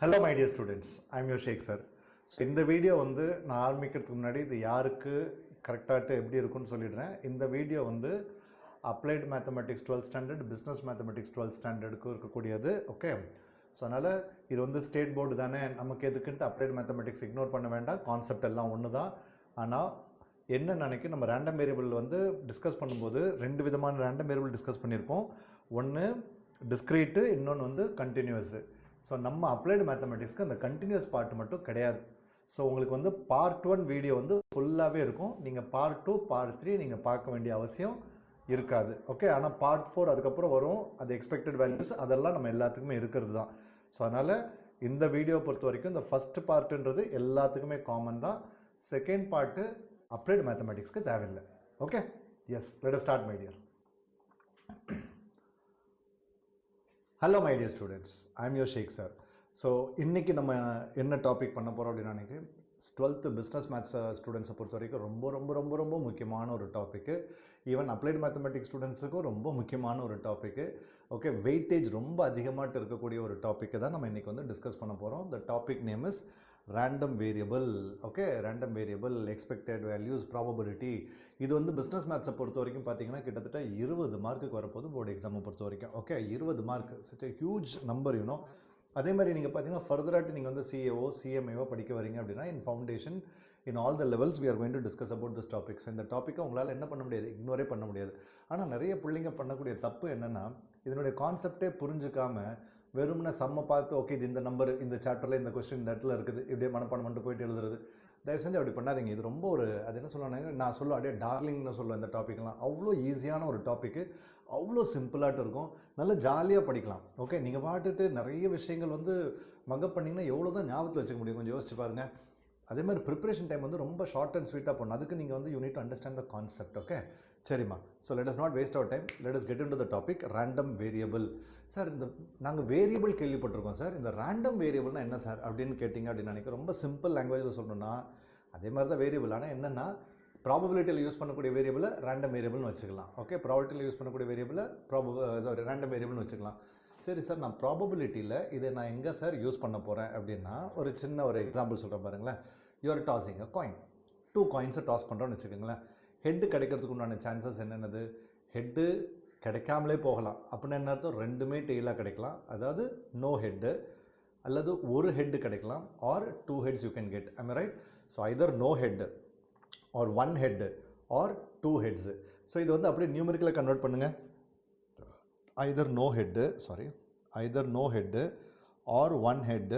Hello my dear students, I am your Sheikh sir. So இந்த video வந்து நான் ஆரம்பிக்கிறதுக்கு முன்னாடி இது யாருக்கு கரெக்டாக எப்படி இருக்குன்னு சொல்லிடுறேன். இந்த வீடியோ வந்து applied mathematics 12th standard business mathematics 12th ஸ்டாண்டர்டுக்கு இருக்கக்கூடியது. ஓகே, ஸோ அதனால் இது வந்து ஸ்டேட் போர்டு தானே, நமக்கு எதுக்குன்ட்டு அப்ளைட் மேத்தமெட்டிக்ஸ் இக்னோர் பண்ண வேண்டாம். கான்செப்ட் எல்லாம் ஒன்று தான். ஆனால் என்ன நினைக்கும், நம்ம ரேண்டம் வேரியபிள் வந்து டிஸ்கஸ் பண்ணும்போது ரெண்டு விதமான ரேண்டம் வேரியபிள் டிஸ்கஸ் பண்ணியிருக்கோம். ஒன்று டிஸ்க்ரீட்டு, இன்னொன்று வந்து கண்டினியூஸு. ஸோ நம்ம அப்ளைடு மேத்தமெட்டிக்ஸ்க்கு அந்த கண்டினியூஸ் பார்ட் மட்டும் கிடையாது. ஸோ உங்களுக்கு வந்து பார்ட் 1 வீடியோ வந்து ஃபுல்லாகவே இருக்கும். நீங்கள் பார்ட் 2 பார்ட் 3 நீங்கள் பார்க்க வேண்டிய அவசியம் இருக்காது. ஓகே, ஆனால் பார்ட் 4 அதுக்கப்புறம் வரும். அது எக்ஸ்பெக்டட் வேல்யூஸ் அதெல்லாம் நம்ம எல்லாத்துக்குமே இருக்கிறது தான். ஸோ அதனால் இந்த வீடியோ பொறுத்த வரைக்கும் இந்த ஃபஸ்ட் பார்ட்டுன்றது எல்லாத்துக்குமே காமன் தான். செகண்ட் பார்ட்டு அப்ளைடு மேத்தமெட்டிக்ஸ்க்கு தேவையில்லை. Okay, yes, let us start my dear. Hello my dear students, I am your Sheikh sir. So இன்றைக்கி நம்ம என்ன டாபிக் பண்ண போகிறோம் அப்படின்னா, எனக்கு 12th பிஸ்னஸ் மேத்ஸ் ஸ்டூடெண்ட்ஸை பொறுத்த வரைக்கும் ரொம்ப ரொம்ப ரொம்ப ரொம்ப முக்கியமான ஒரு டாப்பிக்கு. ஈவன் அப்ளைடு மேத்தமெட்டிக்ஸ் ஸ்டூடெண்ட்ஸுக்கும் ரொம்ப முக்கியமான ஒரு டாப்பிக்கு. ஓகே, வெயிட்டேஜ் ரொம்ப அதிகமாக இருக்கக்கூடிய ஒரு டாப்பிக்கு தான் நம்ம இன்றைக்கி வந்து டிஸ்கஸ் பண்ண போகிறோம். The topic name is random variable. Okay, random variable, expected values, probability. இது வந்து பிஸ்னஸ் மேத்ஸை பொறுத்த வரைக்கும் பார்த்தீங்கன்னா கிட்டத்தட்ட 20 மார்க்குக்கு வரப்போது போர்டு எக்ஸாமை பொறுத்த வரைக்கும். Okay, 20 mark, such a huge number you know. அதே மாதிரி நீங்கள் பார்த்தீங்கன்னா ஃபர்தராட்டு நீங்கள் வந்து சிஏஓ சிஎம்ஏஓ படிக்க வரீங்க அப்படின்னா, in foundation in all the levels we are going to discuss about this topics. இந்த டாப்பிக்கை உங்களால் என்ன பண்ண முடியாது, இக்னோரே பண்ண முடியாது. ஆனால் நிறைய பிள்ளைங்க பண்ணக்கூடிய தப்பு என்னென்னா, இதனுடைய கான்செப்டே புரிஞ்சுக்காமல் வெறும்னா செம்ம பார்த்து ஓகே இது இந்த நம்பர் இந்த சாப்டரில் இந்த கொஸ்டின் இந்த இடத்துல இருக்குது இப்படியே மனப்பாடம் பண்ணிட்டு போயிட்டு எழுதுறது. தயவு செஞ்சு அப்படி பண்ணாதீங்க. இது ரொம்ப ஒரு அது என்ன சொல்லுவாங்க, நான் சொல்லுவேன் அப்படியே டார்லிங்னு சொல்லுவேன். இந்த டாப்பிக்லாம் அவ்வளோ ஈஸியான ஒரு டாப்பிக்கு, அவ்வளோ சிம்பிளாட்டு இருக்கும், நல்லா ஜாலியாக படிக்கலாம். ஓகே, நீங்கள் பாட்டுட்டு நிறைய விஷயங்கள் வந்து மக்கப் பண்ணிங்கன்னா எவ்வளோ தான் ஞாபகத்தில் வச்சுக்க முடியும், கொஞ்சம் யோசிச்சு பாருங்கள். அதே மாதிரி ப்ரிப்பரேஷன் டைம் வந்து ரொம்ப ஷார்ட் அண்ட் ஸ்வீட்டாக பண்ணணும். அதுக்கு நீங்கள் வந்து you need to understand the concept. Okay, சரிம்மா. So let us not waste our time, let us get into the topic random variable. Sir, இந்த நாங்கள் வேரியபிள் கேள்விப்பட்டிருக்கோம் சார், இந்த ரேண்டம் வேரியபிள்னா என்ன சார் அப்படின்னு கேட்டிங்க அப்படின்னு நினைக்கிறேன். ரொம்ப சிம்பிள் லாங்குவேஜில் சொல்லணும்னா அதே மாதிரி தான் வேரியபிள். ஆனால் என்னென்னா, ப்ராபபிலிட்டியில் யூஸ் பண்ணக்கூடிய வேரியபிளை ரேண்டம் வேரியபிள்னு வச்சுக்கலாம். ஓகே, ப்ராபபிலிட்டியில் யூஸ் பண்ணக்கூடிய வேரியபிளை ரேண்டம் வேரியபிள்னு வச்சுக்கலாம். சரி சார், நான் ப்ராபபிலிட்டியில் இதை நான் எங்கே சார் யூஸ் பண்ண போகிறேன் அப்படின்னா, ஒரு சின்ன ஒரு எக்ஸாம்பிள் சொல்கிறேன் பாருங்களேன். யூஆர் டாஸிங் அ காயின், 2 காயின்ஸை டாஸ் பண்ணுறோன்னு வச்சுக்கோங்களேன். ஹெட்டு கிடைக்கிறதுக்கு உண்டான சான்சஸ் என்னென்னது, ஹெட்டு கிடைக்காமலே போகலாம். அப்படின்னா என்ன அர்த்தம், ரெண்டுமே டெய்லாக கிடைக்கலாம். அதாவது நோ ஹெட்டு, அல்லது ஒரு ஹெட்டு கிடைக்கலாம், or 2 heads you can get. I'm right? So either no head or 1 head or 2 heads. So இது வந்து அப்படியே நியூமெரிக்கலாக கன்வெர்ட் பண்ணுங்கள். either no head or 1 head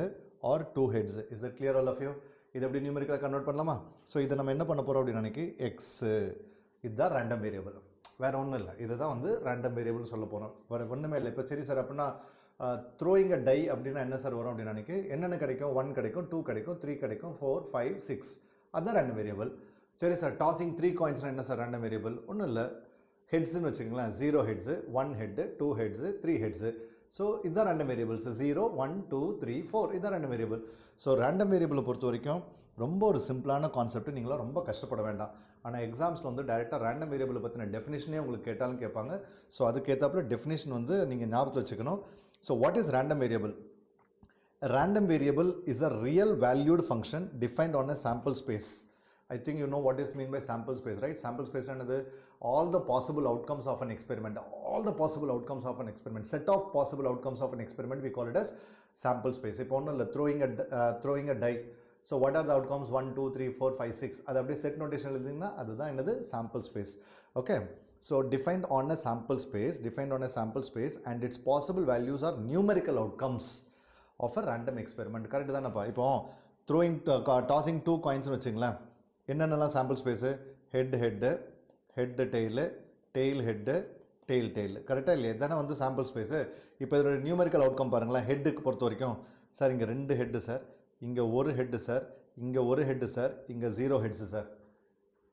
or 2 heads. Is that clear all of you? இது எப்படி நியூமெரிக்கலாக convert பண்ணலாமா? So இதை நம்ம என்ன பண்ண போகிறோம் அப்படின்னு நினைக்கி, எக்ஸ் இதுதான் ரேண்டம் வேரியபிள், வேறு ஒன்றும் இல்லை. இதுதான் வந்து ரேண்டம் வேரியபிள்னு சொல்ல போகிறோம், வேறு ஒன்றுமே இல்லை. இப்போ சரி சார், அப்படின்னா த்ரோயிங் அ டை அப்படின்னா என்ன சார் வரும் அப்படின்னு நினைக்கி, என்னென்ன கிடைக்கும், 1 கிடைக்கும், 2 கிடைக்கும், 3 கிடைக்கும், 4 5 6, அதுதான் ரேண்டம் வேரியபிள். சரி சார், டாஸிங் 3 காயின்ஸ்னால் என்ன சார் ரேண்டம் வேரியபிள்? ஒன்றும் இல்லை, ஹெட்ஸ்ன்னு வச்சுக்கலாம். 0 heads, 1 head, 2 heads, 3 heads. So இதுதான் ரேண்டம் வேரியபிள்ஸ். 0 1 2 3 4 இதுதான் ரேண்டம் வேரியபிள். ஸோ ரேண்டம் வேரியபிளை பொறுத்த வரைக்கும் ரொம்ப ஒரு சிம்பிளான கான்செப்ட், நீங்களாம் ரொம்ப கஷ்டப்பட வேண்டாம். ஆனால் எக்ஸாம்ஸில் வந்து டைரெக்டாக ரேண்டம் வேரியபிளை பற்றின டெஃபினேஷனே உங்களுக்கு கேட்டாலும் கேட்பாங்க. ஸோ அதுக்கேற்றாப்புல டெஃபினேஷன் வந்து நீங்கள் ஞாபகத்தில் வச்சுக்கணும். So what is random variable? Random variable is a real valued function defined on a sample space. I think you know what is mean by sample space, right? Sample space is all the possible outcomes of an experiment. All the possible outcomes of an experiment. Set of possible outcomes of an experiment, we call it as sample space. If only throwing a die. So what are the outcomes? 1 2 3 4 5 6. That is set notation. That is sample space. Okay. So defined on a sample space, and its possible values are numerical outcomes of a random experiment. Correct தானப்பா? இப்போ tossing 2 காயின்ஸ்னு வச்சுங்களேன். என்னென்னலாம் sample space, head tail, tail head, tail tail. கரெக்டாக இல்லையா? தானே வந்து sample space. இப்போ இதோட நியூமெரிக்கல் அவுட்கம் பாருங்களேன். ஹெட்டுக்கு பொறுத்த வரைக்கும் சார், இங்கே 2 ஹெட்டு சார், இங்கே 1 ஹெட்டு சார், இங்கே 1 ஹெட்டு சார், இங்கே 0 ஹெட்ஸு சார்.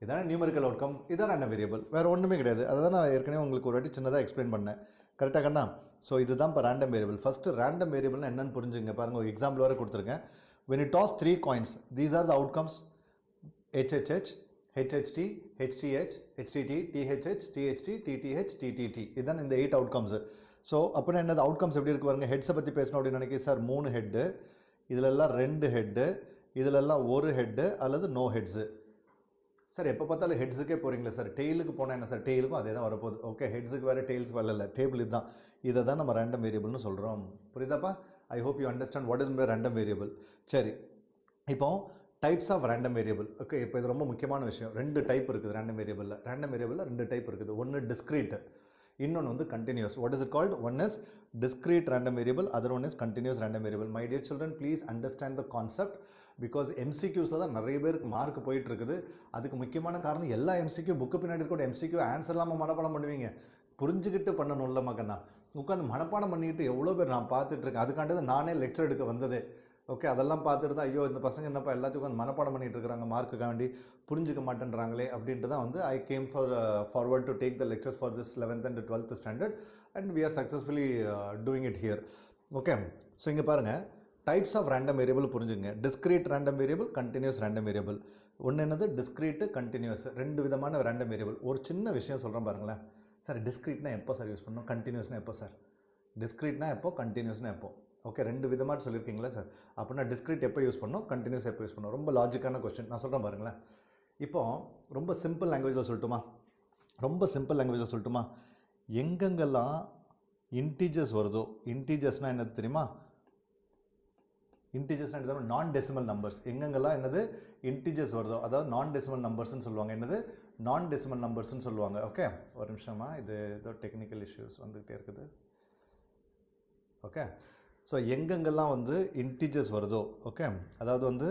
இதான நியூமெரிக்கல் அவுட்கம், இதான் ரேண்டம் வேரியபிள், வேறு ஒன்றுமே கிடையாது. அதை தான் நான் ஏற்கனவே உங்களுக்கு ஒரு வாட்டி சின்னதாக எக்ஸ்பிளைன் பண்ணேன். கரெக்டாக கண்ணா? ஸோ இதுதான் இப்போ ரேண்டம் வேரியபிள். ஃபஸ்ட்டு ரேண்டம் வேரியபிள்னா என்னன்னு புரிஞ்சுங்க. பாருங்கள், ஒரு எக்ஸாம்பிள் வரை கொடுத்துருக்கேன். when you toss 3 coins, these are the outcomes: HHH, HHT, HTH, HTT, THH, THT, TTH, TTT. இதுதான் இந்த 8 outcomes. ஸோ அப்படின்னா என்னது அவுட்கம்ஸ் எப்படி இருக்கு பாருங்க. ஹெட்ஸை பற்றி பேசணும் அப்படின்னு நினைக்கிறேன் சார். 3 ஹெட்டு, இதிலெல்லாம் 2 ஹெட்டு, இதிலெல்லாம் ஒரு ஹெட்டு அல்லது நோ ஹெட்ஸு. சார் எப்போ பார்த்தாலும் ஹெட்ஸுக்கே போகிறீங்களே சார், டெய்லுக்கு போனால் என்ன சார், டெய்லுக்கும் அதே தான் வரப்போகுது. ஓகே, ஹெட்ஸுக்கு வேறு டெய்ல்ஸுக்கு வரல, இல்லை டேபிள் இதுதான். இதை தான் நம்ம ரேண்டம் வேரியபிள்னு சொல்கிறோம். புரியுதாப்பா? I hope you understand what is random variable. சரி, இப்போ types of random variable. Okay, இப்போ இது ரொம்ப முக்கியமான விஷயம். 2 டைப் இருக்குது ரேண்டம் வேரியபிளில். ரேண்டம் வேரியபிளில் 2 டைப் இருக்குது. ஒன்று டிஸ்க்ரீட், இன்னொன்று வந்து continuous. What is it called? One is discrete random variable, other one is continuous random variable. My dear children, please understand the concept because MCQஸ்ல தான் நிறைய பேருக்கு மார்க் போயிட்டு இருக்குது. அதுக்கு முக்கியமான காரணம் எல்லா MCQ புக்கு பின்னாடி இருக்க MCQ ஆன்சர் இல்லாமல் மனப்பாடம் பண்ணுவீங்க. புரிஞ்சுக்கிட்டு பண்ணணும்ல மகனா. உட்காந்து மனப்பாடம் பண்ணிக்கிட்டு எவ்வளோ பேர் நான் பார்த்துட்டு இருக்கேன். அதுக்காண்டது நானே லெக்சர் எடுக்க வந்ததே. ஓகே, அதெல்லாம் பார்த்துட்டு தான் ஐயோ இந்த பசங்க என்னப்பா எல்லாத்தையும் உட்காந்து மனப்பாடம் பண்ணிட்டு இருக்கிறாங்க, மார்க்குக்காண்டி புரிஞ்சுக்க மாட்டேன்றாங்களே அப்படின்ட்டு தான் வந்து I came forward to take the lectures for this 11th and 12th standard and we are successfully doing it here. Okay, so இங்கே பாருங்கள், டைப்ஸ் ஆஃப் ரேண்டம் வேரியபிள் புரிஞ்சுங்க. Discrete random variable, continuous random variable. ஒன்று என்னது டிஸ்க்ரீட்டு, continuous, 2 விதமான random variable. ஒரு சின்ன விஷயம் சொல்கிறேன் பாருங்களேன். சார் டிஸ்க்ரீட்னா எப்போ சார் யூஸ் பண்ணணும், கண்டினியூஸ்னா எப்போ சார்? டிஸ்க்ரீட்னா எப்போ, கண்டினியூஸ்னா எப்போ? ஓகே, 2 விதமாக சொல்லியிருக்கீங்களா சார்? அப்படின்னா டிஸ்க்ரீட் எப்போ யூஸ் பண்ணணும், கண்டினியூஸ் எப்போ யூஸ் பண்ணணும்? ரொம்ப லாஜிக்கான கொஸ்டின். நான் சொல்கிறேன் பாருங்களேன். இப்போ ரொம்ப சிம்பிள் லாங்குவேஜில் சொல்லட்டுமா? ரொம்ப சிம்பிள் லாங்குவேஜில் சொல்லட்டுமா? எங்கெங்கெல்லாம் இன்டீஜர்ஸ் வருதோ, இன்டீஜர்ஸ்னால் என்னது தெரியுமா? இன்டீஜர்ஸ்னால் என்னது? நான் டெசிமல் நம்பர்ஸ். எங்கெங்கெல்லாம் என்னது இன்டீஜர்ஸ் வருதோ, அதாவது நான் டெசிமல் நம்பர்ஸ்ன்னு சொல்லுவாங்க. என்னது? நான் டெசிமல் நம்பர்ஸ்ன்னு சொல்லுவாங்க. ஓகே, ஒரு நிமிஷமா, இது ஏதோ டெக்னிக்கல் இஷ்யூஸ் வந்துக்கிட்டே இருக்குது. ஓகே, ஸோ எங்கெங்கெல்லாம் வந்து இன்டீஜர்ஸ் வருதோ, ஓகே, அதாவது வந்து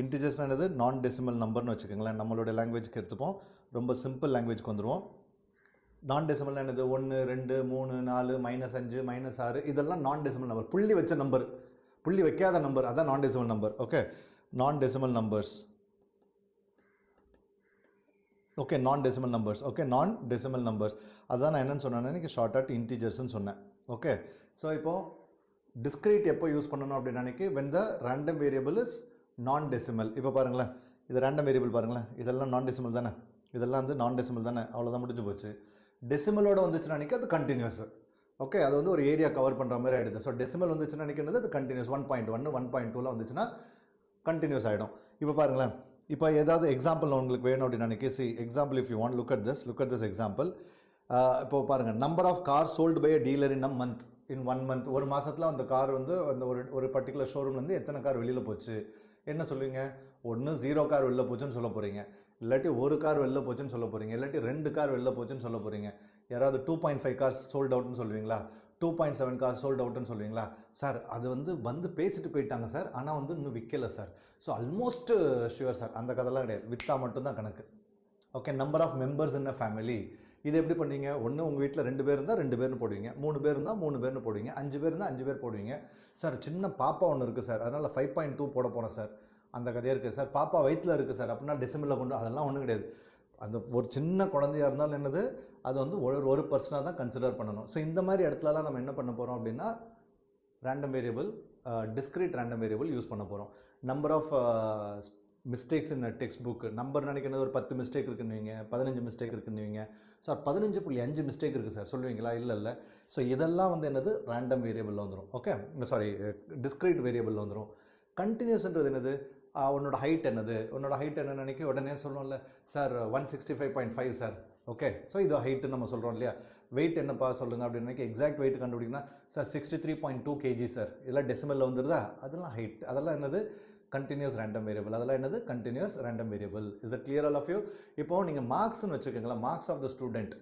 இன்டீஜர்ஸ்னால் என்னது? நான் டெசிமல் நம்பர்னு வச்சுக்கோங்களேன். நம்மளோட லாங்குவேஜ்க்கு எடுத்துப்போம், ரொம்ப சிம்பிள் லாங்குவேஜ்க்கு வந்துடுவோம். நான் டெசிமல் என்னது? 1, 2, 3, 4, -5, -6, இதெல்லாம் நான் டெசிமல் நம்பர். புள்ளி வச்ச நம்பர், புள்ளி வைக்காத நம்பர், அதான் நான் டெசிமல் நம்பர். ஓகே, நான் டெசிமல் நம்பர்ஸ். ஓகே, நான் டெசிமல் நம்பர்ஸ். ஓகே, நான் டெசிமல் நம்பர்ஸ், அதான் நான் என்னென்னு சொன்னேன்னா எனக்கு ஷார்ட் இன்டீஜர்ஸ்ன்னு சொன்னேன். ஓகே, ஸோ இப்போது டிஸ்க்ரீட் எப்போ யூஸ் பண்ணணும் அப்படின்னு நினைக்கி when the random variable is நான் டெசிமல். இப்போ பாருங்களேன், இது ரேண்டம் வேரியபிள் பாருங்களேன், இதெல்லாம் நான் டெசிமல் தானே, இதெல்லாம் வந்து நான் டெசிமல் தானே, அவ்வளோதான் முடிஞ்சு போச்சு. டெசிமலோட வந்துச்சுன்னா நினைக்க அது கண்டினியூஸ். ஓகே, அது வந்து ஒரு ஏரியா கவர் பண்ணுற மாதிரி ஆகிடுது. ஸோ டெசிமல் வந்துச்சுன்னா நினைக்கிறது அது கண்டினியூஸ். 1.1 1.2லாம் வந்துச்சுன்னா கண்டினியூஸ் ஆகிடும். இப்போ பாருங்களேன், இப்போ ஏதாவது எக்ஸாம்பிள் உங்களுக்கு வேணும் அப்படின்னு நினைக்க, see example if you want look at this example. இப்போ பாருங்கள், number of car sold by a dealer in a month. In 1 month, ஒரு மாதத்தில் அந்த கார் வந்து அந்த ஒரு பர்டிகுலர் ஷோரூம்லேருந்து எத்தனை கார் வெளியில் போச்சு என்ன சொல்லுவீங்க? ஒன்று 0 கார் வெளில போச்சுன்னு சொல்ல போகிறீங்க, இல்லாட்டி 1 கார் வெளில போச்சுன்னு சொல்ல போகிறீங்க, இல்லாட்டி 2 கார் வெளில போச்சுன்னு சொல்ல போகிறீங்க. யாராவது 2.5 கார்ஸ் சோல்ட் அவுட்னு சொல்லுவீங்களா? 2.7 கார்ஸ் சோல்ட் அவுட்னு சொல்லுவீங்களா? சார் அது வந்து பேசிட்டு போயிட்டாங்க சார், ஆனால் வந்து இன்னும் விற்கலை sir. So almost sure sir, அந்த கதைலாம் கிடையாது, விற்றா மட்டும்தான் கணக்கு. Okay, number of members in a family. இது எப்படி பண்ணுவீங்க? ஒன்று உங்கள் வீட்டில் 2 பேர் இருந்தால் 2 பேர்னு போடுவீங்க, 3 பேர் இருந்தால் 3 பேர்னு போடுவீங்க, 5 பேர் இருந்தால் 5 பேர் போடுவீங்க. சார் சின்ன பாப்பா ஒன்று இருக்குது சார், அதனால் 5.2 போட போகிறேன் சார், அந்த கதையாக இருக்குது சார். பாப்பா வயிற்றில் இருக்குது சார் அப்படின்னா டெசிமலில் கொண்டு, அதெல்லாம் ஒன்றும் கிடையாது. அந்த ஒரு சின்ன குழந்தையாக இருந்தாலும் என்னது, அது வந்து ஒரு பர்சனாக தான் கன்சிடர் பண்ணணும். ஸோ இந்த மாதிரி இடத்துலலாம் நம்ம என்ன பண்ண போகிறோம் அப்படின்னா random variable, discrete random variable use பண்ண போகிறோம். Number of mistakes in text book. Number நினைக்கிறது ஒரு 10 மிஸ்டேக் இருக்குன்னுவீங்க, 15 மிஸ்டேக் இருக்குன்னுவீங்க. சார் 15.5 மிஸ்டேக் இருக்குது சார் சொல்லுவீங்களா? இல்லை. ஸோ இதெல்லாம் வந்து என்னது? ரேண்டம் வேரியபிளில் வந்துடும். ஓகே, சாரி, டிஸ்க்ரீட் வேரியபிளில் வந்துடும். கண்டினியூஸ்ன்றது என்னது? உன்னோட ஹைட் என்னது, உன்னோட ஹைட் என்ன நினைக்க உடனே சொல்லுவோம்ல சார் 165.5 சார். ஓகே, ஸோ இது ஹைட்டு நம்ம சொல்கிறோம் இல்லையா? வெயிட் என்னப்பா சொல்லுங்க அப்படின்னு நினைக்க எக்ஸாக்ட் வெயிட் கண்டுபிடிக்கனா சார் 63.2 kg சார், இதெல்லாம் டெசிமலில் வந்துடுதா? அதெல்லாம் ஹைட், அதெல்லாம் என்னது? Continuous random variable. அதெல்லாம் என்னது? Continuous random variable. Is it clear all of you? இப்போ நீங்கள் மார்க்ஸ்னு வச்சுக்கோங்களேன், மார்க்ஸ் ஆஃப் த ஸ்டூடெண்ட்.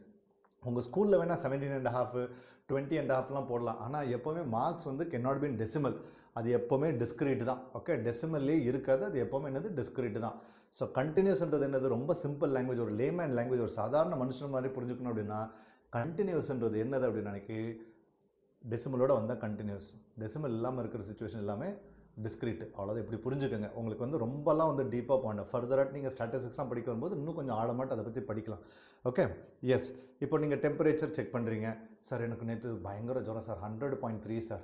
உங்கள் ஸ்கூலில் வேணால் 17.5 20.5லாம் போடலாம், ஆனால் எப்போவுமே மார்க்ஸ் வந்து cannot be in டெசிமல். அது எப்போவுமே டிஸ்க்ரீட் தான். ஓகே, டெசிமல்லே இருக்காது, அது எப்போவுமே என்னது? டிஸ்க்ரீட் தான். ஸோ கண்டினியூஸ்ன்றது என்னது? ரொம்ப சிம்பிள் லாங்குவேஜ், ஒரு லேமேன் லாங்குவேஜ், ஒரு சாதாரண மனுஷன் மாதிரி புரிஞ்சுக்கணும் அப்படின்னா கண்டினியூஸ்ன்றது என்னது அப்படின்னு நினைக்கி டெசிமலோட வந்தால் கண்டினியூஸ், டெசிமல் இல்லாமல் இருக்கிற சிச்சுவேஷன் எல்லாமே டிஸ்க்ரீட். அவ்வளோதான். இப்படி புரிஞ்சுக்கோங்க. உங்களுக்கு வந்து ரொம்பலாம் வந்து டீப்பாக போகணும். ஃபர்தராக நீங்கள் ஸ்டாட்டிஸ்டிக்ஸ்லாம் படிக்க வரும்போது இன்னும் கொஞ்சம் ஆழமாட்டு அதை பற்றி படிக்கலாம். Okay, yes. இப்போ நீங்கள் டெம்பரேச்சர் செக் பண்ணுறீங்க. சார் எனக்கு நேற்று பயங்கர ஜுரம் சார், 100.3 சார்.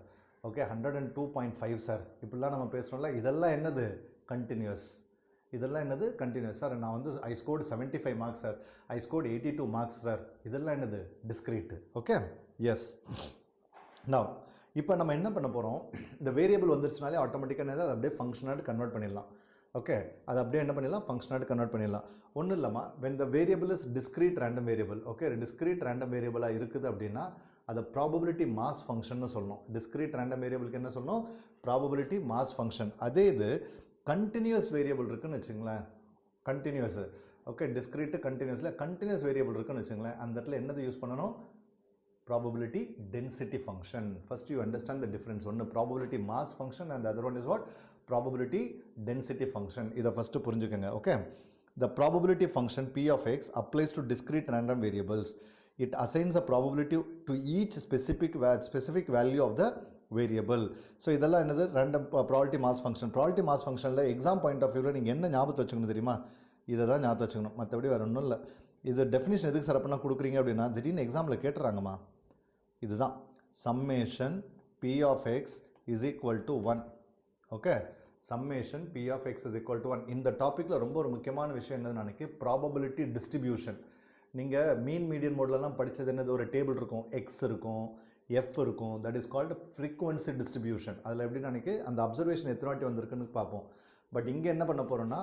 Okay, 102.5 sir. இப்படிலாம் நம்ம பேசுகிறோம்ல, இதெல்லாம் என்னது? கண்டினியூஸ். இதெல்லாம் என்னது? கண்டினியூஸ். சார் நான் வந்து ஐ ஸ்கோர்டு 75 மார்க்ஸ் சார், ஐ ஸ்கோர்டு 82 மார்க்ஸ் சார். இதெல்லாம் என்னது? டிஸ்க்ரீட். Okay, S. நவ் இப்போ நம்ம என்ன பண்ண போகிறோம், இந்த வேரியபிள் வந்துருச்சுனாலே ஆட்டோமேட்டிக்காக அதை அப்படியே ஃபங்க்ஷனாக கன்வெர்ட் பண்ணிடலாம். ஓகே, அதை அப்படியே என்ன பண்ணிடலாம், ஃபங்க்ஷனாக கன்வெர்ட் பண்ணிடலாம். ஒன்றும் இல்லாமல் when the variable is discrete random variable, okay, discrete random variable இருக்குது அப்படின்னா அதை ப்ராபபிலிட்டி மாஸ் ஃபங்க்ஷன் சொல்லணும். டிஸ்கிரீட் ரேண்டம் வேரியபிளுக்கு என்ன சொல்லணும், ப்ராபபிலிட்டி மாஸ் ஃபங்க்ஷன். அதே இது கண்டினியூஸ் வேரியபிள் இருக்குன்னு வச்சுங்களேன், கண்டினியூஸ், ஓகே, டிஸ்கிரீட்டு கண்டினியூஸில் கண்டினியூஸ் வேரியபிள் இருக்குன்னு வச்சுங்களேன், அந்த இடத்துல என்னது யூஸ் பண்ணணும், probability density function. First you understand the difference. One probability mass function and the other one is what, probability density function. இதை first புரிஞ்சுக்கங்க. Okay, the probability function p of x applies to discrete random variables. It assigns a probability to each specific value of the variable. So இதெல்லாம் என்னது, random probability mass function. Probability mass functionல exam point of viewல நீங்க என்ன ஞாபகத்தை வச்சுக்கணும் தெரியுமா, இதை தான் ஞாபகத்தை வச்சுக்கணும், மற்றபடி வேறு ஒன்றும் இல்லை. இது டெஃபினிஷன் எதுக்கு சார் அப்படின்னா கொடுக்குறீங்க அப்படின்னா, திடீர்னு எக்ஸாமில் கேட்டுறாங்கம்மா, இதுதான் summation p of x is equal to 1. Okay, summation p of x is equal to 1. இந்த டாப்பிக்கில் ரொம்ப ஒரு முக்கியமான விஷயம் என்னதுன்னு நினைக்கிறேன், ப்ராபபிலிட்டி டிஸ்ட்ரிபியூஷன். நீங்கள் மீன் மீடியன் மோட்லலாம் படித்தது என்னது, ஒரு டேபிள் இருக்கும், எக்ஸ் இருக்கும், எஃப் இருக்கும், that is called frequency distribution. அதில் எப்படி நினைக்க அந்த அப்சர்வேஷன் எத்தனை வாட்டி வந்திருக்குன்னு பார்ப்போம். பட் இங்கே என்ன பண்ண போகிறோம்னா,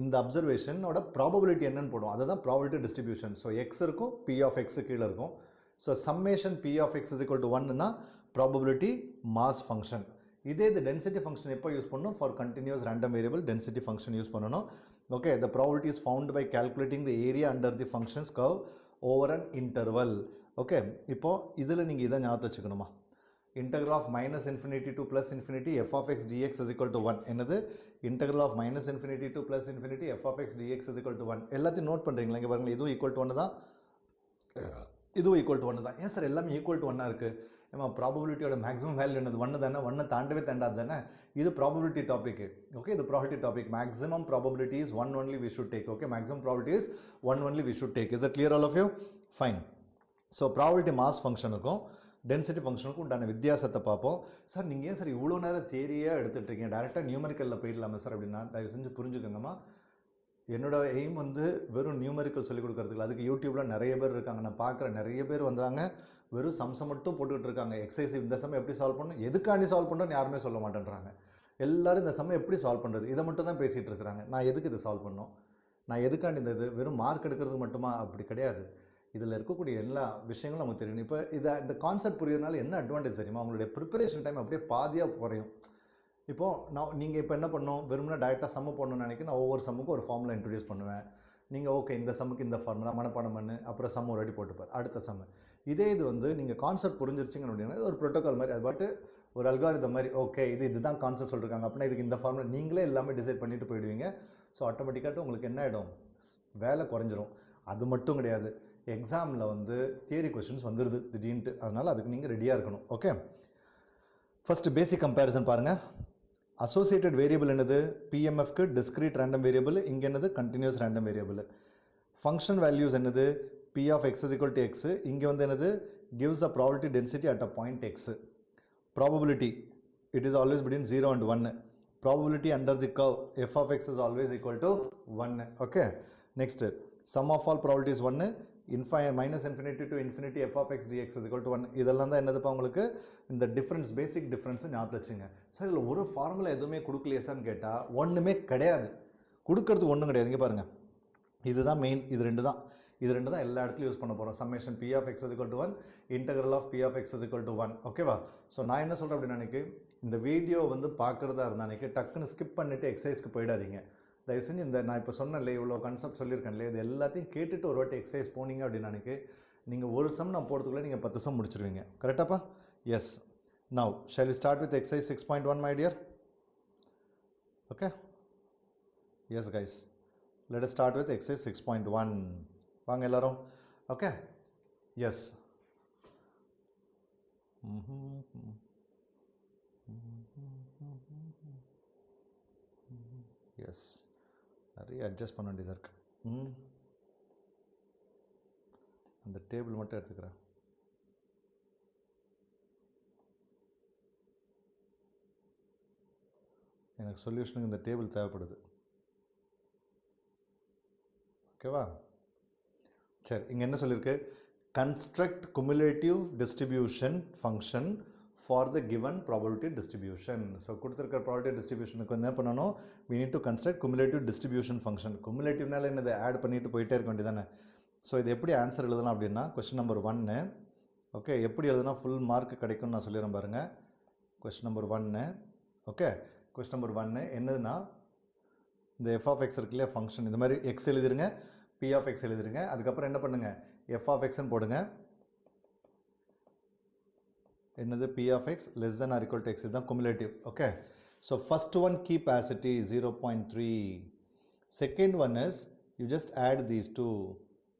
இந்த அப்சர்வேஷனோட ப்ராபபிலிட்டி என்னன்னு போடும், அதை தான் ப்ராபபிலிட்டி டிஸ்ட்ரிபியூஷன். ஸோ எக்ஸ் இருக்கும், p of x கீழே இருக்கும். So summation p of x is equal to 1னா ப்ராபபிலிட்டி மாஸ் ஃபங்க்ஷன். இதே இது டென்சிட்டி ஃபங்க்ஷன் எப்போ யூஸ் பண்ணணும், for continuous random variable density function use பண்ணணும். Okay, the probability is found by calculating the area under the function's curve over an interval. Okay, இப்போ இதில் நீங்கள் இதை ஞாபகம் வச்சுக்கணுமா, integral of minus infinity to plus infinity f of x dx is equal to 1. என்னது, integral of minus infinity to plus infinity f of x dx is equal to 1. எல்லாத்தையும் note பண்ணுறீங்களா, இங்கே பாருங்கள், இதுவும் ஈக்குவல் டு 1 தான், இதுவும் equal to 1 தான். ஏன் சார் எல்லாமே ஈக்குவல் டு 1 இருக்குது, ஏமா ப்ராபபிலிட்டியோட மேக்ஸிமம் வேல்யூ என்னது 1 தானே, 1 தாண்டவே தாண்டாது தானே, இது ப்ராபபிலிட்டி டாபிக். ஓகே, இது probability topic. Maximum probability is 1 only we should take. Okay, maximum probability is 1 only we should take. Is that clear all of you? Fine. So probability mass ஃபங்க்ஷனுக்கும் density ஃபங்க்ஷனுக்கும் உண்டான வித்தியாசத்தை பார்ப்போம். Sir நீங்கள் ஏன் sir இவ்வளோ நேரம் தேரியாக எடுத்துகிட்டு இருக்கீங்க, டேரெக்டாக நியூமெரிக்கலில் போயிடலாமா சார் அப்படின்னா, தயவு செஞ்சு புரிஞ்சுக்கோங்கம்மா, என்னோட எய்ம் வந்து வெறும் நியூமெரிக்கல் சொல்லிக் கொடுக்கறதுக்கு. அதுக்கு யூடியூப்பில் நிறைய பேர் இருக்காங்க, நான் பார்க்குறேன் நிறைய பேர் வந்தாங்க, வெறும் சம்ஸை மட்டும் போட்டுக்கிட்டு இருக்காங்க. எக்ஸசைஸ் இந்த சம் எப்படி சால்வ் பண்ணணும், எதுக்காண்டி சால்வ் பண்ணுறோன்னு யாருமே சொல்ல மாட்டேன்றாங்க. எல்லோரும் இந்த சம்மை எப்படி சால்வ் பண்ணுறது, இதை மட்டும் தான் பேசிகிட்டு இருக்கிறாங்க. நான் எதுக்கு இதை சால்வ் பண்ணணும், நான் எதுக்காண்டி இந்த இது வெறும் மார்க் எடுக்கிறதுக்கு மட்டுமா, அப்படி கிடையாது. இதில் இருக்கக்கூடிய எல்லா விஷயங்களும் நமக்கு தெரியும். இப்போ இந்த கான்செப்ட் புரியறதுனால என்ன அட்வான்டேஜ் தெரியுமா, உங்களுடைய ப்ரிப்பரேஷன் டைம் அப்படியே பாதியாக குறையும். இப்போது நீங்கள் இப்போ என்ன பண்ணணும், வெறும்னா டேரெக்டாக சம்மு போடணும்னு நினைக்கிறேன், நான் ஒவ்வொரு சம்முக்கும் ஒரு ஃபார்முலா இன்ட்ரடியூஸ் பண்ணுவேன். நீங்கள் ஓகே இந்த சம்முக்கு இந்த ஃபார்முலா மனப்பாடம் பண்ணு, அப்புறம் சம் ஒரு வாட்டி போட்டுப்பார் அடுத்த சம்மு. இதே இது வந்து நீங்கள் கான்செப்ட் புரிஞ்சிருச்சிங்க அப்படின்னா ஒரு ப்ரோட்டோகால் மாதிரி, அது பாட்டு ஒரு அல்காரிதம் மாதிரி, ஓகே இதுதான் கான்செப்ட் சொல்லியிருக்காங்க அப்படின்னா இதுக்கு இந்த ஃபார்முலா நீங்களே எல்லாமே டிசைட் பண்ணிட்டு போயிடுவீங்க. ஸோ ஆட்டோமேட்டிக்காக உங்களுக்கு என்ன ஆகிடும், வேலை குறைஞ்சிரும். அது மட்டும் கிடையாது, எக்ஸாமில் வந்து தியரி கொஸ்டின்ஸ் வந்துடுது திடீர்னு, அதனால் அதுக்கு நீங்கள் ரெடியாக இருக்கணும். ஓகே, ஃபஸ்ட்டு பேசிக் கம்பேரிசன் பாருங்கள். அசோசியேட்டட் வேரியபிள் என்னது, பிஎம்எஃப்க்கு டிஸ்கிரீட் ரேண்டம் வேரியபிள், இங்கே என்னது continuous random variable. Function values என்னது, p of x is equal to x, இங்கே வந்து என்னது gives the probability density at a point x. Probability, it is always between 0 and 1. Probability under the curve f of x is always equal to 1. Okay, next sum of all probabilities 1, minus infinity to infinity f of x dx is equal to 1. இதெல்லாம் தான் என்னதுப்பா உங்களுக்கு இந்த difference, பேசிக் difference ஞாபகம் வச்சுங்க. Sir இதில் ஒரு formula எதுவுமே கொடுக்கலையே சார்னு கேட்டால் ஒன்றுமே கிடையாது, கொடுக்கறதுக்கு ஒன்றும் கிடையாது. இங்கே பாருங்கள், இதுதான் மெயின், இது ரெண்டு தான் எல்லா இடத்துலையும் யூஸ் பண்ண போகிறோம். Summation p of x is equal to 1, integral of p of x is equal to 1. ஓகேவா? ஸோ நான் என்ன சொல்கிறேன் அப்படின்னா, அன்றைக்கி இந்த வீடியோ வந்து பார்க்குறதா இருந்தால் அன்றைக்கி டக்குன்னு ஸ்கிப் பண்ணிவிட்டு எக்ஸசைஸ்க்கு போயிடாதீங்க. தயவு செஞ்சு இந்த நான் இப்போ சொன்னேன்ல, இவ்வளோ கான்செப்ட் சொல்லியிருக்கேன்ல, இது எல்லாத்தையும் கேட்டுட்டு ஒரு வாட்டி எக்ஸசைஸ் போனீங்க அப்படின்னா அன்றைக்கி நீங்கள் ஒரு சம் நான் போகிறதுக்குள்ளே நீங்கள் 10 சம் முடிச்சிருவீங்க. கரெக்டாப்பா? Yes. Now shall we start with exercise 6.1 my dear? Okay, yes guys, let us start with exercise 6.1. வாங்க எல்லாரும். Okay, yes. எஸ், நிறைய அட்ஜஸ்ட் பண்ண வேண்டியதாக இருக்கு. அந்த டேபிள் மட்டும் எடுத்துக்கிறேன். எனக்கு சொல்யூஷனுக்கு இந்த டேபிள் தேவைப்படுது. ஓகேவா? சரி, இங்கே என்ன சொல்லியிருக்கு, construct cumulative distribution function for the given probability distribution. So கொடுத்திருக்கிற probability distributionக்கு என்ன பண்ணணும், we need to construct cumulative distribution function. cumulativeனால என்னது ஆட் பண்ணிட்டு போயிட்டே இருக்க வேண்டியதானே. ஸோ இது எப்படி ஆன்சர் எழுதலாம் அப்படின்னா கொஸ்டின் நம்பர் 1 ஓகே எப்படி எழுதுனா ஃபுல் மார்க் கிடைக்கும்னு நான் சொல்லிடுறேன் பாருங்க. Question number 1 okay question number 1 என்னதுன்னா இந்த f of x இருக்குல்ல ஃபங்க்ஷன் இந்த மாதிரி x எழுதிருங்க p of x எழுதிருங்க அதுக்கப்புறம் என்ன பண்ணுங்க f of x ன்னு போடுங்க. என்னது p of x less than or equal to x இதுதான் cumulative. Okay so first one keep as it is 0.3. second one is you just add these two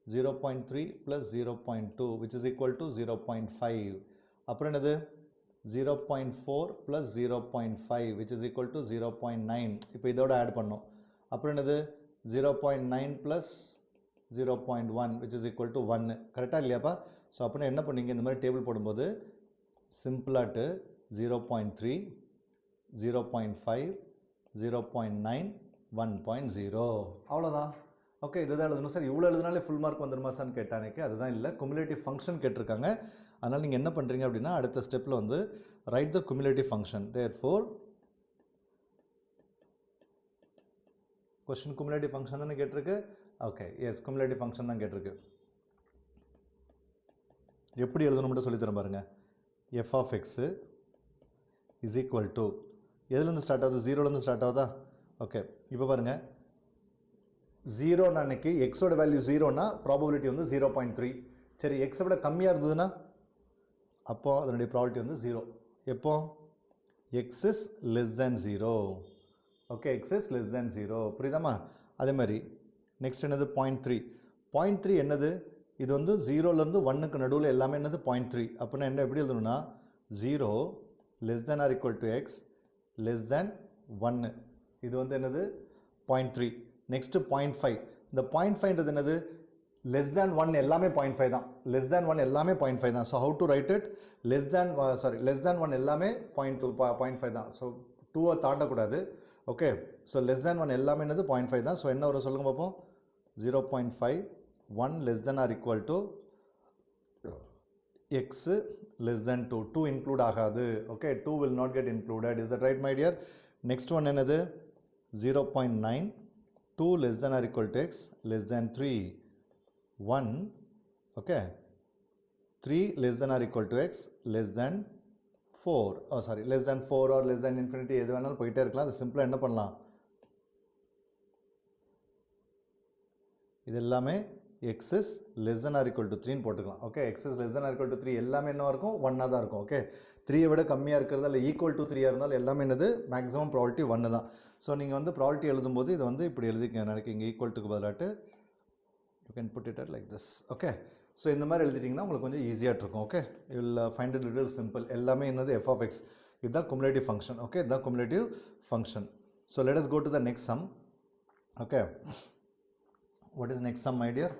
0.3 plus 0.2 which is equal to 0.5. அப்புறம் என்னது 0.4 plus 0.5 which is equal to 0.9. இப்போ இதோட add பண்ணோம். அப்புறம் என்னது 0.9 plus 0.1 which is equal to 1. கரெக்டாக இல்லையாப்பா? So அப்புறம் என்ன பண்ணீங்க இந்த மாதிரி டேபிள் போடும்போது சிம்பிளாட்டு 0.3 0.5 0.9 1.0 அவ்வளோதான். ஓகே இதுதான் எழுதணும் சார். இவ்வளோ எழுதினாலே ஃபுல் மார்க் வந்துடுமா சார்னு கேட்டானேக்கு அதுதான் இல்லை. குமுலேட்டிவ் ஃபங்க்ஷன் கேட்டிருக்காங்க. அதனால் நீங்கள் என்ன பண்ணுறீங்க அப்படின்னா அடுத்த ஸ்டெப்பில் வந்து write the cumulative function. Therefore question cumulative function தானே கேட்டிருக்கு. ஓகே எஸ் குமுலேட்டிவ் ஃபங்க்ஷன் தான் கேட்டிருக்கு. எப்படி எழுதணும் மட்டும் சொல்லித்தரேன் பாருங்கள். f of x is equal to எதுலேருந்து ஸ்டார்ட் ஆகுது ஜீரோலேருந்து ஸ்டார்ட் ஆகுதா. ஓகே இப்போ பாருங்கள் 0 அன்னைக்கு எக்ஸோட வேல்யூ 0னா ப்ராபபிலிட்டி வந்து 0.3. சரி எக்ஸை விட கம்மியாக இருந்ததுன்னா அப்போ அதனுடைய ப்ராபபிலிட்டி வந்து 0. எப்போ X is less than 0. Okay X is less தேன் 0 புரியுதாம்மா. அதே மாதிரி நெக்ஸ்ட் என்னது 0.3. 0.3 என்னது இது வந்து 0லேருந்து 1க்கு நடுவில் எல்லாமே என்னது 0.3. அப்படின்னா என்ன எப்படி எழுதணும்னா 0 less than or equal to x less than 1. இது வந்து என்னது 0.3. நெக்ஸ்ட்டு 0.5. இந்த 0.5ன்றது என்னது less than 1 எல்லாமே 0.5 தான். less than 1 எல்லாமே 0.5 தான். So how to write it less than 1 எல்லாமே 0.5 தான். ஸோ 2 தாண்டக்கூடாது. ஓகே ஸோ less than 1 எல்லாமே என்னது 0.5 தான். ஸோ என்ன வரும் சொல்லுங்க பார்ப்போம். 0.5 1 less than or equal to x less than 2. 2 include ஆகாது. okay 2 will not get included. is that right my dear? next one என்னது 0.9 2 less than or equal to x less than 3 1 okay 3 less than or equal to x less than 4 less than 4 or less than infinity எது வேணாலும் போயிட்டே இருக்கலாம். அது சிம்பிளாக என்ன பண்ணலாம் இது எல்லாமே x is less than or equal to 3 போட்டுக்கலாம். Okay x is less than or equal to 3 எல்லாமே என்னவா இருக்கும் 1 தான் இருக்கும். ஓகே 3 விட கம்மியாக இருக்கிறது இல்லை ஈக்குவல் டு 3 இருந்தாலும் எல்லாமே என்னது மேக்ஸிமம் ப்ராபபிலிட்டி 1 தான். ஸோ நீங்கள் வந்து ப்ராபபிலிட்டி எழுதும்போது இது வந்து இப்படி எழுதிக்க நினைக்கிங்க ஈக்குவல் டுக்கு பதிலாட்டு you can put it like this. Okay so இந்த மாதிரி எழுதிட்டிங்கன்னா உங்களுக்கு கொஞ்சம் ஈஸியாக இருக்கும். Okay you will find it little simple. எல்லாமே என்னது f of x இதுதான் குமுலேட்டிவ் ஃபங்க்ஷன். ஓகே இதுதான் cumulative function. So let us go to the next sum. Okay what is next sum my dear?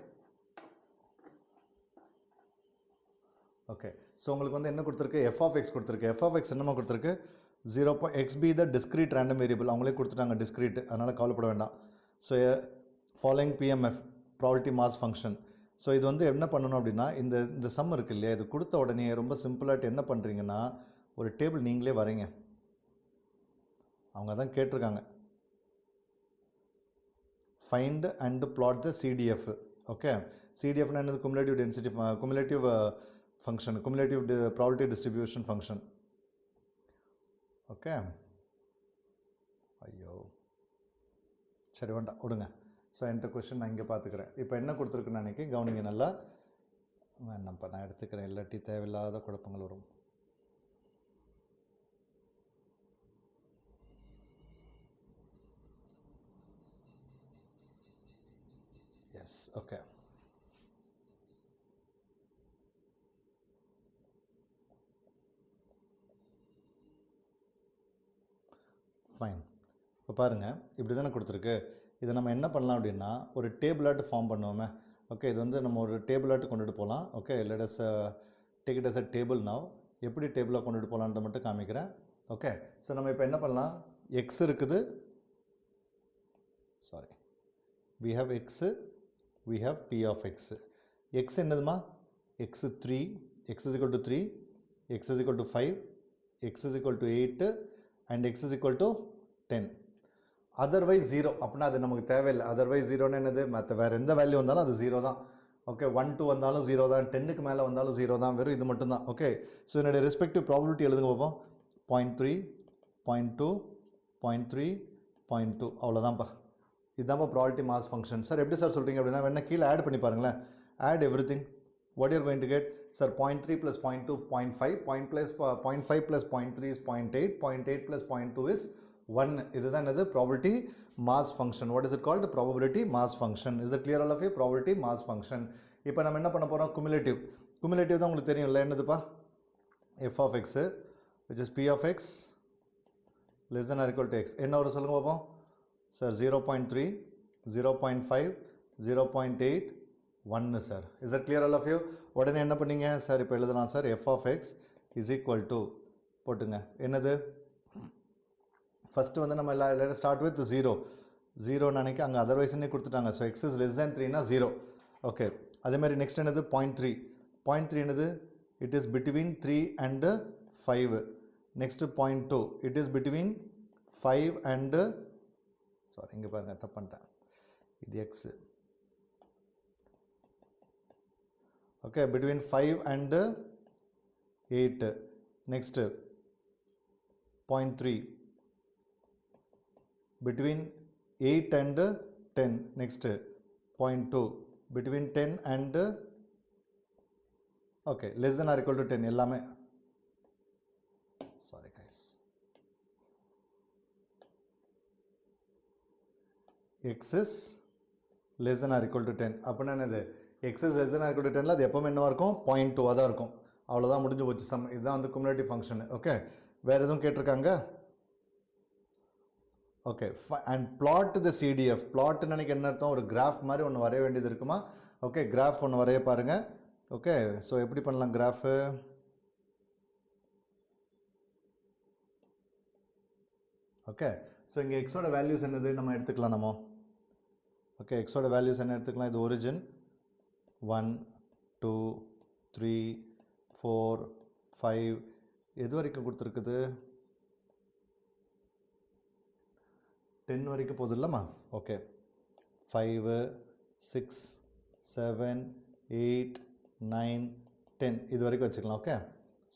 Okay so உங்களுக்கு வந்து என்ன கொடுத்துருக்கு f of x கொடுத்துருக்கு. f of x என்னமா கொடுத்துருக்கு 0. x be the discrete random variable அவங்களே கொடுத்துட்டாங்க discrete அதனால் கவலைப்பட வேண்டாம். So following PMF probability mass function. So இது வந்து என்ன பண்ணணும் அப்படின்னா இந்த சம் இருக்கு இல்லையா இது கொடுத்த உடனே ரொம்ப சிம்பிளாகிட்டு என்ன பண்ணுறீங்கன்னா ஒரு டேபிள் நீங்களே வரைங்க. அவங்க தான் கேட்டிருக்காங்க find and plot the CDF. Okay CDFனா என்னது cumulative density cumulative function cumulative probability distribution function. Okay ஐயோ சரி வேண்டாம் விடுங்க. ஸோ என்கிட்ட கொஸ்டின் நான் இங்கே பார்த்துக்கிறேன். இப்போ என்ன கொடுத்துருக்குன்னு நினைக்கி கவனிங்க நல்லா. வேண்டாம்ப்பா நான் எடுத்துக்கிறேன் இல்லாட்டி தேவையில்லாத குழப்பங்கள் வரும். S okay fine. இப்போ பாருங்கள் இப்படி தானே கொடுத்துருக்கு. இதை நம்ம என்ன பண்ணலாம் அப்படின்னா ஒரு டேபிளாட்டு ஃபார்ம் பண்ணுவோமே. ஓகே இது வந்து நம்ம ஒரு டேபிளாட்டு கொண்டுட்டு போகலாம். Okay let us take it as a table now. எப்படி டேபிளாக கொண்டுட்டு போகலான்ட்டு மட்டும் காமிக்கிறேன். ஓகே ஸோ நம்ம இப்போ என்ன பண்ணலாம் எக்ஸ் இருக்குது we have x we have p of x. x என்னதுமா x 3 x is equal to 3 x is equal to 5 x is equal to 8 and x is equal to 10. Otherwise 0 அப்படின்னா அது நமக்கு தேவையில்லை. otherwise 0 என்னது, மற்ற வேறு எந்த வேல்யூ வந்தாலும் அது 0 தான். ஓகே, 1 2 வந்தாலும் 0 தான், 10க்கு மேலே வந்தாலும் 0 தான், வெறும் இது மட்டும் தான். ஓகே, ஸோ என்னுடைய ரெஸ்பெக்டிவ் ப்ராபபிலிட்டி எழுதுங்க பார்ப்போம். 0.3 0.2 0.3 0.2 அவ்வளோதான்ப்பா. இதுதான்ப்பா ப்ராபபிலிட்டி மாஸ் ஃபங்க்ஷன். சார் எப்படி சார் சொல்கிறீங்க அப்படின்னா வேணா கீழே ஆட் பண்ணி பாருங்களேன். Add everything. What you're going to get? Sir 0.3 plus 0.2 0.5, 0.5 plus 0.3 is 0.8, 0.8 plus 0.2 is 1. இதுதான் என்னது? Probability mass function. What is it called? Probability mass function. Is it clear all of you? Probability mass function. இப்போ நம்ம என்ன பண்ண போகிறோம்? Cumulative. Cumulative தான் உங்களுக்கு தெரியும்ல, என்னதுப்பா? f of x which is p of x less than or equal to x. என்ன வரும் சொல்லுங்க பார்ப்போம். Sir 0.3 0.5 0.8 1 sir. Is that clear all of you? உடனே என்ன பண்ணீங்க சார்? இப்போ எழுதலாம் sir, f of x is equal to போட்டுங்க. என்னது? ஃபஸ்ட்டு வந்து நம்ம எல்லா ஸ்டார்ட் வித் 0 நினைக்க அங்கே அதர்வைஸ்னே கொடுத்துட்டாங்க. So x is less than 3னா 0. ஓகே, அதேமாதிரி நெக்ஸ்ட் என்னது? 0.3 என்னது? It is between 3 and 5. Next 0.2 it is between 5 and sorry இங்கே பாருங்கள் தப்பு பண்ணிட்டேன், இது x. Okay, between 5 and 8. Next 0.3 between 8 and 10. Next 0.2 between 10 and okay less than or equal to 10. எல்லாமே sorry guys, x is less than or equal to 10. அப்படின்னா என்னது? x is less than or equal to 10ல அது எப்பவுமே என்னவா இருக்கும்? 0.2 அதான் இருக்கும். அவ்வளோதான், முடிஞ்சு போச்சு சம். இதுதான் வந்து குமுலேட்டிவ் ஃபங்க்ஷன். ஓகே, வேறு எதுவும் கேட்டிருக்காங்க? Okay, and plot the CDF. Plot நினைக்க என்ன அர்த்தம்? ஒரு கிராஃப் மாதிரி ஒன்று வரைய வேண்டியது இருக்குமா? ஓகே, கிராஃப் ஒன்று வரைய பாருங்க. ஓகே, ஸோ எப்படி பண்ணலாம் கிராஃபு? ஓகே, ஸோ இங்கே எக்ஸோட வேல்யூஸ் என்னது நம்ம எடுத்துக்கலாம் நம்ம. ஓகே, எக்ஸோட வேல்யூஸ் என்ன எடுத்துக்கலாம்? இது ஒரிஜின் 1 2 3 4 5 எது வரைக்கும் கொடுத்துருக்குது? 10 வரைக்கும் போகுது இல்லைம்மா? ஓகே, 5 6 7 8 9 10 இது வரைக்கும் வச்சுக்கலாம். ஓகே,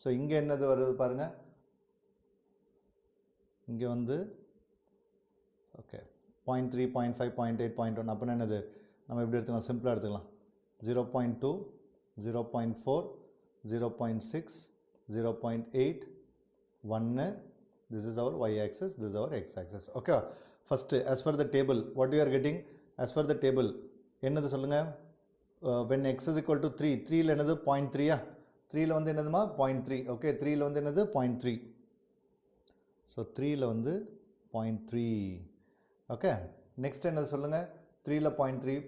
ஸோ இங்கே என்னது வருது பாருங்கள். இங்கே வந்து ஓகே 0.3 0.5 0.8 0.1 அப்படின்னா என்னது? நம்ம எப்படி எடுத்துக்கலாம்? சிம்பிளாக எடுத்துக்கலாம். 0.2 0.4 0.6 0.8 1. This is our y-axis, this is our x-axis. Okay, first as per the table what you are getting? As per the table என்னது சொல்லுங்க? when x is equal to 3, 3ல என்னது? 0.3. 3ல வந்து என்னதுமா? 0.3. ஓகே, 3ல வந்து என்னது? 0.3. ஸோ 3ல வந்து 0.3. ஓகே, நெக்ஸ்ட் என்னது சொல்லுங்க? 3ல 0.3.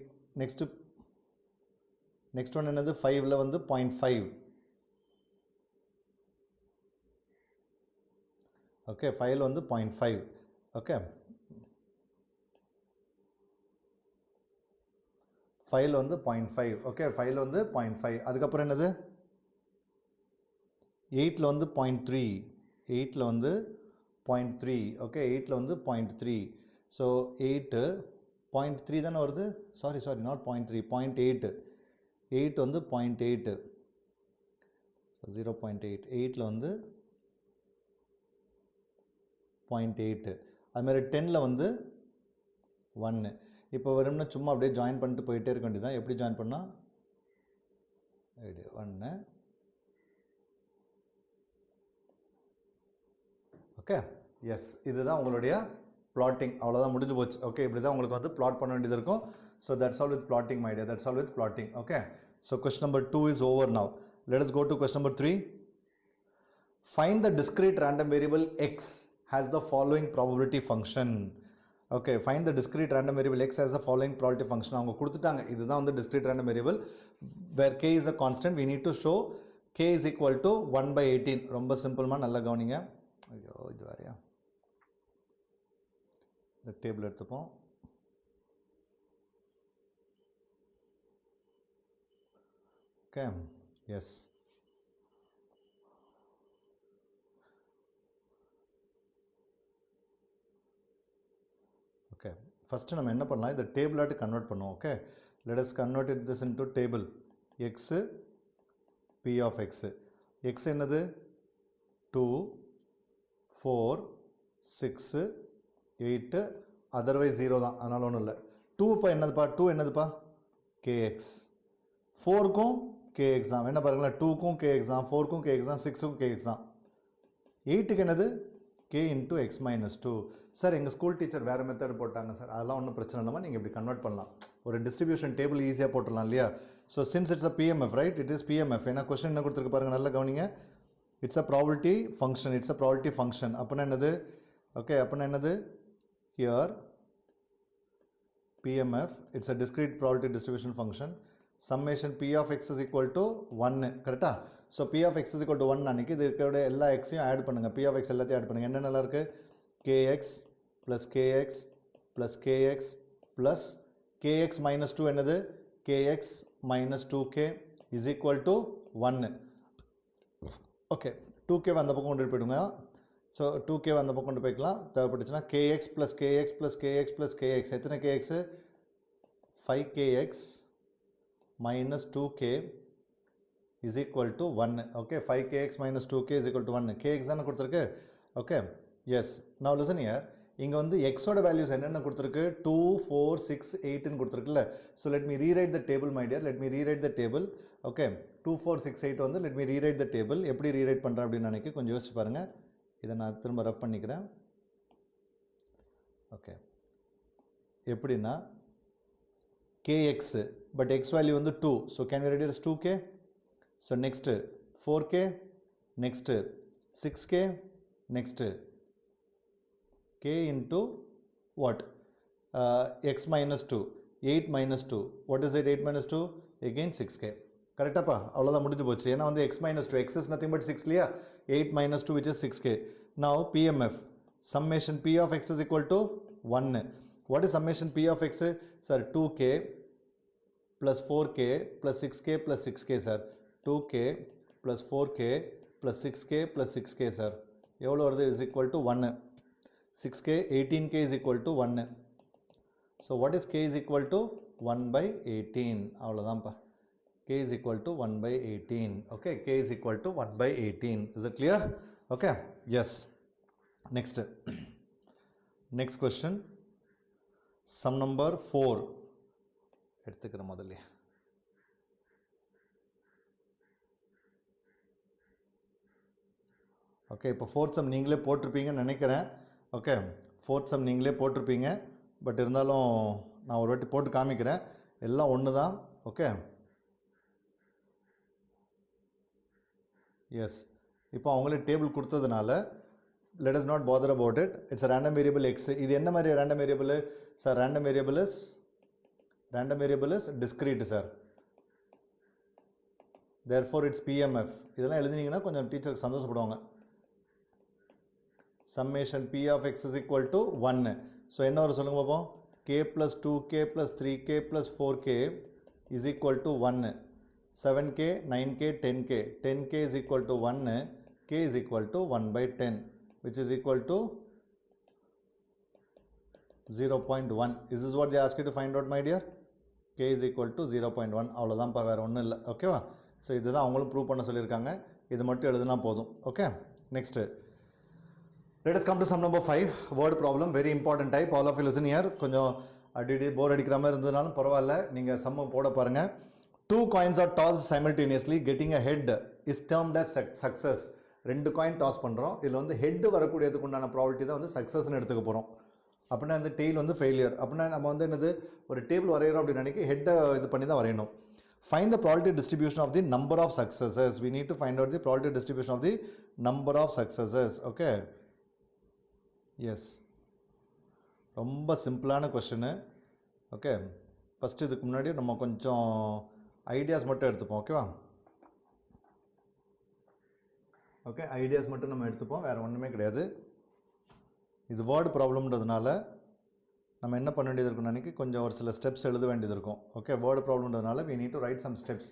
நெக்ஸ்ட் ஒன் என்னது? 5ல வந்து 0.5. ஓகே, 5ல வந்து 0.5. ஓகே, 5ல வந்து 0.5. ஓகே, 5ல வந்து 0.5. அதுக்கப்புறம் என்னது? 8ல வந்து 0.3. 8ல வந்து 0.3. ஓகே, 8ல வந்து 0.3. ஸோ 8 0.3 தானே வருது? Sorry not 0.3, 0.8. 8 வந்து 0.8. ஸோ 0.8. 8ல வந்து 0.8. அதுமாதிரி 10ல வந்து 1. இப்போ வரும்னா சும்மா அப்படியே ஜாயின் பண்ணிட்டு போயிட்டே இருக்க வேண்டியதான். எப்படி ஜாயின் பண்ணால் 1. ஓகே, எஸ், இதுதான் உங்களுடைய plotting. அவ்வளோதான், முடிஞ்சு போச்சு. ஓகே, இப்படி தான் உங்களுக்கு வந்து plot பண்ண வேண்டியது இருக்கும். So that's all with plotting my dear, that's all with plotting. Okay, so question number 2 is over now. Let us go to question number 3. Find the discrete random variable x has the following probability function. Okay, find the discrete random variable x has the following probability function. அவங்க கொடுத்துட்டாங்க, இதுதான் வந்து discrete random variable where k is a constant. We need to show k is equal to 1/18. ரொம்ப சிம்பிள்மா, நல்லா கவனிங்க. ஐயோ, இது வேறையா? இந்த டேபிள் எடுத்துப்போம். Okay, S. ஓகே ஃபஸ்ட்டு நம்ம என்ன பண்ணலாம் இதை டேபிளாட்டு கன்வெர்ட் பண்ணுவோம் okay let us convert it this into table x p of x x என்னது 2 4 6 8 otherwise 0 தான் அதனால ஒன்றும் இல்லை 2 இப்போ என்னதுப்பா 2 என்னதுப்பா kx 4க்கும் kx தான் என்ன பாருங்களேன் 2க்கும் kx தான் 4க்கும் kx தான் 6க்கும் kx தான் 8க்கு என்னது k into x minus 2 sir எங்கள் ஸ்கூல் டீச்சர் வேறு மெத்தட் போட்டாங்க சார் அதெல்லாம் ஒன்றும் பிரச்சனை இல்லாமல் நீங்கள் இப்படி கன்வெர்ட் பண்ணலாம் ஒரு டிஸ்ட்ரிபியூஷன் டேபிள் ஈஸியாக போட்டுடலாம் இல்லையா so since it's a PMF right it is PMF ஏன்னா கொஸ்டின் என்ன கொடுத்துருக்கு பாருங்கள் நல்லா கவனிங்க it's a probability function it's a probability function அப்படின்னா என்னது ஓகே அப்படின்னா என்னது here PMF it's a discrete probability distribution function summation p of x is equal to 1 கரெக்டா so p of x is equal to 1 அன்னைக்கு இது இருக்கிற எல்லா xையும் add பண்ணுங்கள் p of x எல்லாத்தையும் ஆட் பண்ணுங்கள் என்னென்னலாம் இருக்குது kx plus kx plus kx plus kx minus 2 என்னது kx minus 2k is equal to 1 okay 2k அந்த பக்கம் கொண்டு போயிடுங்க ஸோ 2k அந்த பக்கம் கொண்டு போய்க்கலாம் தேவைப்பட்டுச்சுன்னா kx plus kx plus kx plus kx எத்தனை kx 5kx minus 2k is equal to 1 okay 5kx minus 2k is equal to 1 kx தானே கொடுத்துருக்கு okay yes now listen here இங்கே வந்து எக்ஸோட வேல்யூஸ் என்னென்ன கொடுத்துருக்கு 2 4 6 8ன்னு கொடுத்துருக்குல்ல so let me rewrite the table my dear let me rewrite the table okay 2 4 6 8 வந்து let me rewrite the table எப்படி ரீரைட் பண்ணுறேன் அப்படின்னு நினைக்க கொஞ்சம் யோசிச்சு பாருங்கள் இதை நான் திரும்ப ரஃப் பண்ணிக்கிறேன் ஓகே எப்படின்னா kx பட் x வேல்யூ வந்து 2 so can we write it as 2k so next 4k next 6k next k into what x minus 2 8 minus 2 what is it 8 minus 2 again 6k கரெக்டாப்பா அவ்வளோதான் முடிஞ்சு போச்சு ஏன்னா வந்து x minus 2 x is nothing but 6 இல்லையா 8 minus 2 which is 6k now PMF summation p of x is equal to 1 what is summation p of x sir 2k plus 4k plus 6k plus 6k sir 2k plus 4k plus 6k plus 6k sir எவ்வளோ வருது is equal to 1 6k 18k is equal to 1 so what is k is equal to 1 by 18 அவ்வளோதான்ப்பா k is equal to 1 by 18 okay k is equal to 1 by 18 is it clear okay yes next question sum number 4 எடுத்துக்கிறேன் முதல்ல okay இப்போ fourth some நீங்களே போட்டிருப்பீங்கன்னு நினைக்கிறேன் okay fourth some நீங்களே போட்டிருப்பீங்க but இருந்தாலும் நான் ஒரு வாட்டி போட்டு காமிக்கிறேன் எல்லாம் ஒன்று தான் ஓகே எஸ் இப்போ அவங்களே டேபிள் கொடுத்ததுனால let us not bother about it it's a random variable x இது என்ன மாதிரி random variable sir random variable is discrete sir therefore it's PMF இதெல்லாம் எழுதினீங்கன்னா கொஞ்சம் டீச்சருக்கு சந்தோஷப்படுவாங்க summation p of x is equal to 1 so என்ன வரும் சொல்லுங்க பாப்போம் k plus 2k plus 3k plus 4k is equal to 1 7k 9k 10k 10k is equal to 1 k is equal to 1 by 10 which is equal to 0.1 is this what they ask you to find out my dear k is equal to 0.1 அவ்வளோதான்ப்பா வேறு ஒன்றும் இல்லை ஓகேவா so இதுதான் அவங்களும் prove பண்ண சொல்லியிருக்காங்க இது மட்டும் எழுதுனா போதும் okay next let us come to sum number 5 word problem very important type all of you listen here கொஞ்சம் அடிடி போர் அடிக்கிற மாதிரி இருந்ததுனாலும் பரவாயில்ல நீங்கள் சம்ம போட பாருங்கள் 2 coins are tossed simultaneously getting a head is termed as success ரெண்டு காயின் டாஸ் பண்ணுறோம் இதில் வந்து ஹெட் வரக்கூடியதுக்கு உண்டான ப்ராபபிலிட்டி தான் வந்து சக்ஸஸ்ன்னு எடுத்துக்க போகிறோம் அப்படின்னா அந்த டெய்ல் வந்து ஃபெயிலியர் அப்படின்னா நம்ம வந்து என்னது ஒரு டேபிள் வரைகிறோம் அப்படின்னு நினைக்க ஹெட்டை இது பண்ணி தான் வரையணும் find the probability distribution of the number of successes we need to find out the probability distribution of the number of successes okay yes ரொம்ப சிம்பிளான கொஸ்டின் ஓகே ஃபஸ்ட்டு இதுக்கு முன்னாடி நம்ம கொஞ்சம் ஐடியாஸ் மட்டும் எடுத்துப்போம் ஓகேவா ஓகே ஐடியாஸ் மட்டும் நம்ம எடுத்துப்போம் வேறு ஒன்றுமே கிடையாது இது வேர்டு ப்ராப்ளம்ன்றதுனால நம்ம என்ன பண்ண வேண்டியது இருக்குன்னு நினைக்க கொஞ்சம் ஒரு சில ஸ்டெப்ஸ் எழுத வேண்டியது இருக்கும் ஓகே வேர்டு ப்ராப்ளம்ன்றதுனால we need to write some steps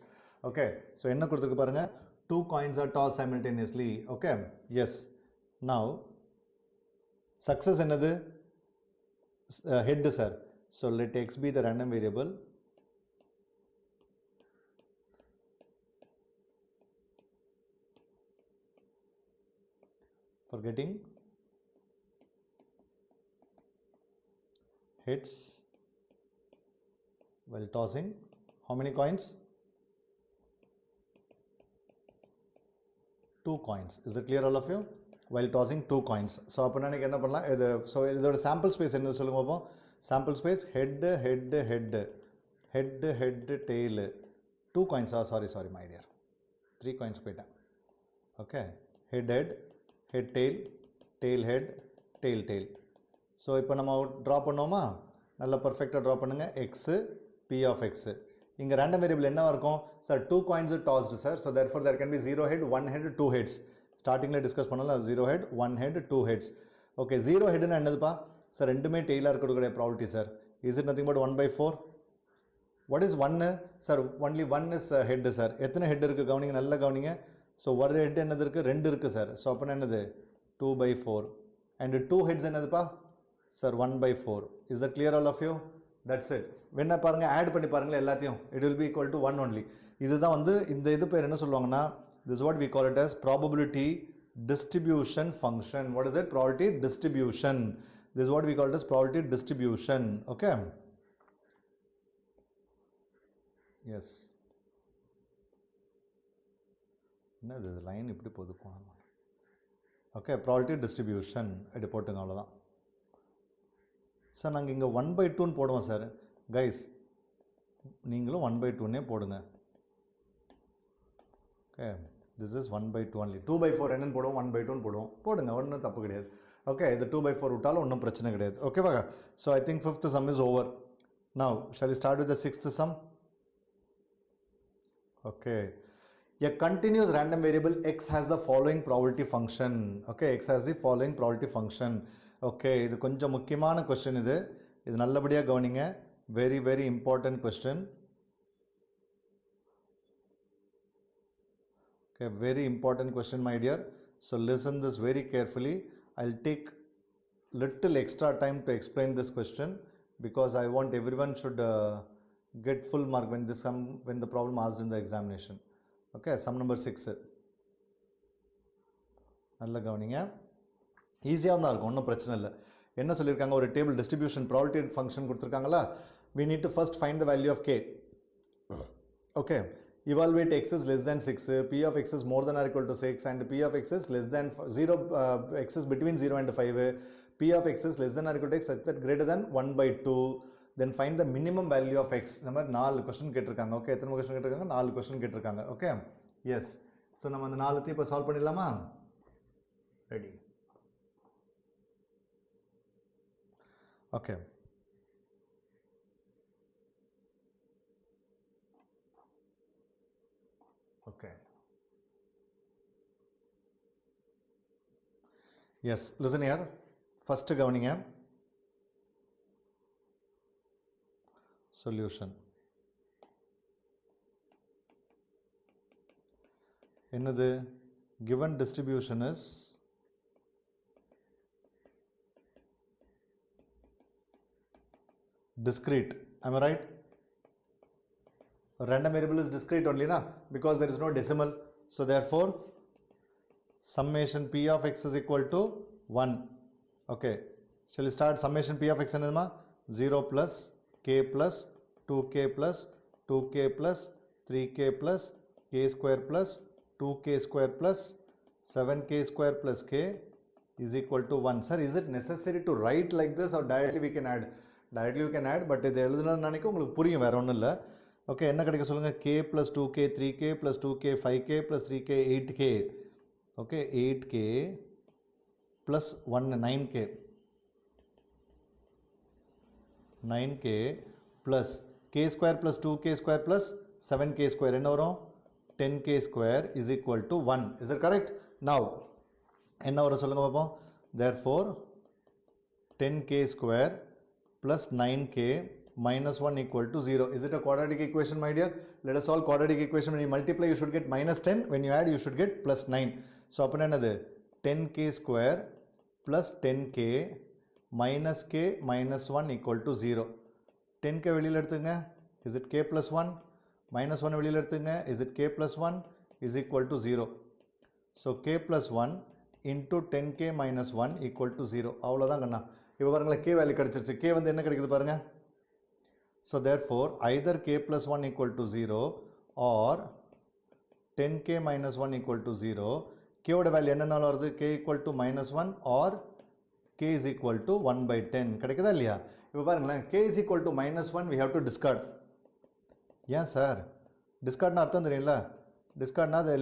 okay so என்ன கொடுத்துருக்கு பாருங்கள் 2 coins are tossed simultaneously okay yes now success என்னது head sir. So let x be the random variable. For getting heads while tossing how many coins? 2 coins. Is it clear all of you? While tossing 2 coins. So அப்போ எனக்கு என்ன பண்ணலாம் இது so இதோட sample space என்ன சொல்லுங்க பார்ப்போம். Sample space head head head head head tail 2 coins. Sorry my dear 3 coins போயிட்டேன். Okay head head head tail tail head tail tail. So இப்போ நம்ம ட்ரா பண்ணோமா, நல்லா பர்ஃபெக்டாக ட்ரா பண்ணுங்கள். X p of x. இங்கே ரேண்டம் வேரியபிள் என்னவாக இருக்கும் sir? 2 coins tossed sir. So therefore there can be 0 head 1 head 2 heads. ஸ்டார்டிங்கில் டிஸ்கஸ் பண்ணலாம் 0 head 1 head 2 heads. ஓகே 0 headன்னு என்னதுப்பா சார்? ரெண்டுமே டெய்லாக இருக்கக்கூடிய property sir. Is it nothing but 1/4? What is 1 sir? Only 1 is head sir. எத்தனை head இருக்குது கவனிங்க, நல்லா கவனிங்க. ஸோ ஒரு ஹெட் என்னது இருக்குது? 2 இருக்குது சார். ஸோ அப்போ என்னது 2/4 அண்ட் 2 heads என்னதுப்பா sir? 1/4. Is that clear all of you? That's it. வேணா பாருங்கள், ஆட் பண்ணி பாருங்கள் எல்லாத்தையும். It will be equal to 1 only. இதுதான் வந்து இந்த இது பேர் என்ன சொல்லுவாங்கன்னா, this is what we call it as probability distribution function. What is it? Probability distribution. This is what we call it as probability distribution. Okay. Yes. என்னது இது line இப்படி போதுக்கும். ஓகே probability distribution இது போட்டுங்க, அவ்வளோதான் சார். நாங்கள் இங்கே 1/2ன்னு போடுவோம் sir. Guys நீங்களும் 1/2ன்னே போடுங்க. Okay this is 1/2 only. 2/4 என்னன்னு போடுவோம், 1/2ன்னு போடுவோம். போடுங்க, ஒன்றும் தப்பு கிடையாது. ஓகே இது 2/4 விட்டாலும் ஒன்றும் பிரச்சனை கிடையாது. ஓகேவா? So I think 5th sum is over. Now shall we start with the 6th sum? Okay. A continuous random variable x has the following probability function. Okay, x has the following probability function. Okay, இது கொஞ்சம் முக்கியமான question. இது நல்லபடியாக கவனிங்க. Very very important question. Okay, very important question my dear. So listen this very carefully. I'll take little extra time to explain this question because I want everyone should get full mark when the problem asked in the examination. Okay, sum number 6. நல்ல கவனிங்க. ஈஸியாக தான் இருக்கும், ஒன்றும் பிரச்சனை இல்லை. என்ன சொல்லியிருக்காங்க, ஒரு டேபிள் டிஸ்ட்ரிபியூஷன் ப்ராபபிலிட்டி ஃபங்க்ஷன் கொடுத்துருக்காங்களா. we need to first find the value of k. Okay, evaluate x is less than 6, p of x is more than or equal to 6 and p of x is less than 0, x is between 0 and 5, p of x is less than or equal to x such that greater than 1/2. Then find the minimum value of x. இந்த மாதிரி 4 question கேட்டிருக்காங்க. Okay எத்தனை question கேட்டிருக்காங்க? 4 question கேட்டிருக்காங்க. Okay yes. So நம்ம அந்த 4த்தையும் இப்போ solve பண்ணிடலாமா? Ready. Okay okay yes listen here. First கவனிங்க. solution என்னது? given distribution is discrete. Am I right? A random variable is discrete only na, because there is no decimal. So therefore summation p of x is equal to 1. Okay, shall we start? Summation p of x என்னதுமா? 0 plus k plus 2k plus 2k plus 3k plus k square plus 2k square plus 7k square plus k is equal to 1. Sir, is it necessary to write like this or directly we can add? Directly you can add, but இது எழுதுனது நினைக்க உங்களுக்கு புரியும், வேற ஒன்றும் இல்லை. Okay என்ன கிடைக்க சொல்லுங்கள்? k plus 2k 3k plus 2k 5k plus 3k 8k. Okay 8k plus 1 9k 9k plus k square plus 2k square plus 7k square என்ன வரும்? 10k square is equal to 1. Is that correct? Now என்ன வரும் சொல்லுங்க பாப்போம். Therefore 10k square plus 9k minus 1 equal to 0. Is it a quadratic equation my dear? Let us solve quadratic equation. When you multiply you should get minus 10. When you add you should get plus 9. So அப்போ என்னது? 10k square plus 10k minus k minus 1 equal to 0. 10k வெளியில் எடுத்துங்க, is it k plus 1? minus 1 வெளியில் எடுத்துங்க, is it k plus 1 is equal to 0. So k plus 1 into 10k minus 1 equal to 0. அவ்வளோதான் கண்ணா. இப்போ பாருங்களேன், k value கிடச்சிருச்சு. k வந்து என்ன கிடைக்குது பாருங்க. So therefore either k plus 1 equal to 0 or 10k minus 1 equal to 0. k ஓட value என்னன்னாலும் வருது, k equal to minus 1 or k is equal to 1 by 10 கிடைக்குதா இல்லையா? இப்போ பாருங்களேன், k is equal to minus 1 we have to discard. ஏன் sir? டிஸ்கார்ட்னா அர்த்தம் தெரியும்ல? டிஸ்கார்ட்னா அதை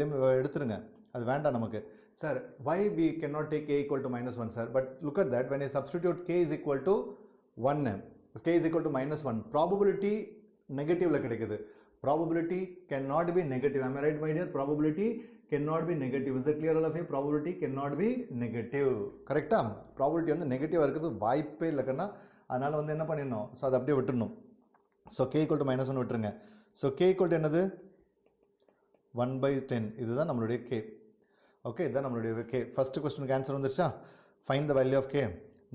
எடுத்துருங்க, அது வேண்டாம் நமக்கு. Sir, why we cannot take k equal to minus 1 sir? But look at that, when I substitute k is equal to 1, k is equal to minus 1, probability negative கிடைக்குது. Probability cannot be negative. Am I right, my dear? Probability cannot be negative. Is it clear all of you? Probability cannot be negative. Correct? Probability வந்து நெகட்டிவாக இருக்கிறது வாய்ப்பே இல்லைக்கன்னா, அதனால் வந்து என்ன பண்ணிடணும்? So அதை அப்படியே விட்டுடணும். So k equal to minus 1 விட்டுருங்க. ஸோ k equal to என்னது? 1 by 10. இதுதான் நம்மளுடைய k. ஓகே, இதுதான் நம்மளுடைய k. ஃபர்ஸ்ட் கொஸ்டினுக்கு ஆன்சர் வந்துருச்சா? Find the value of k.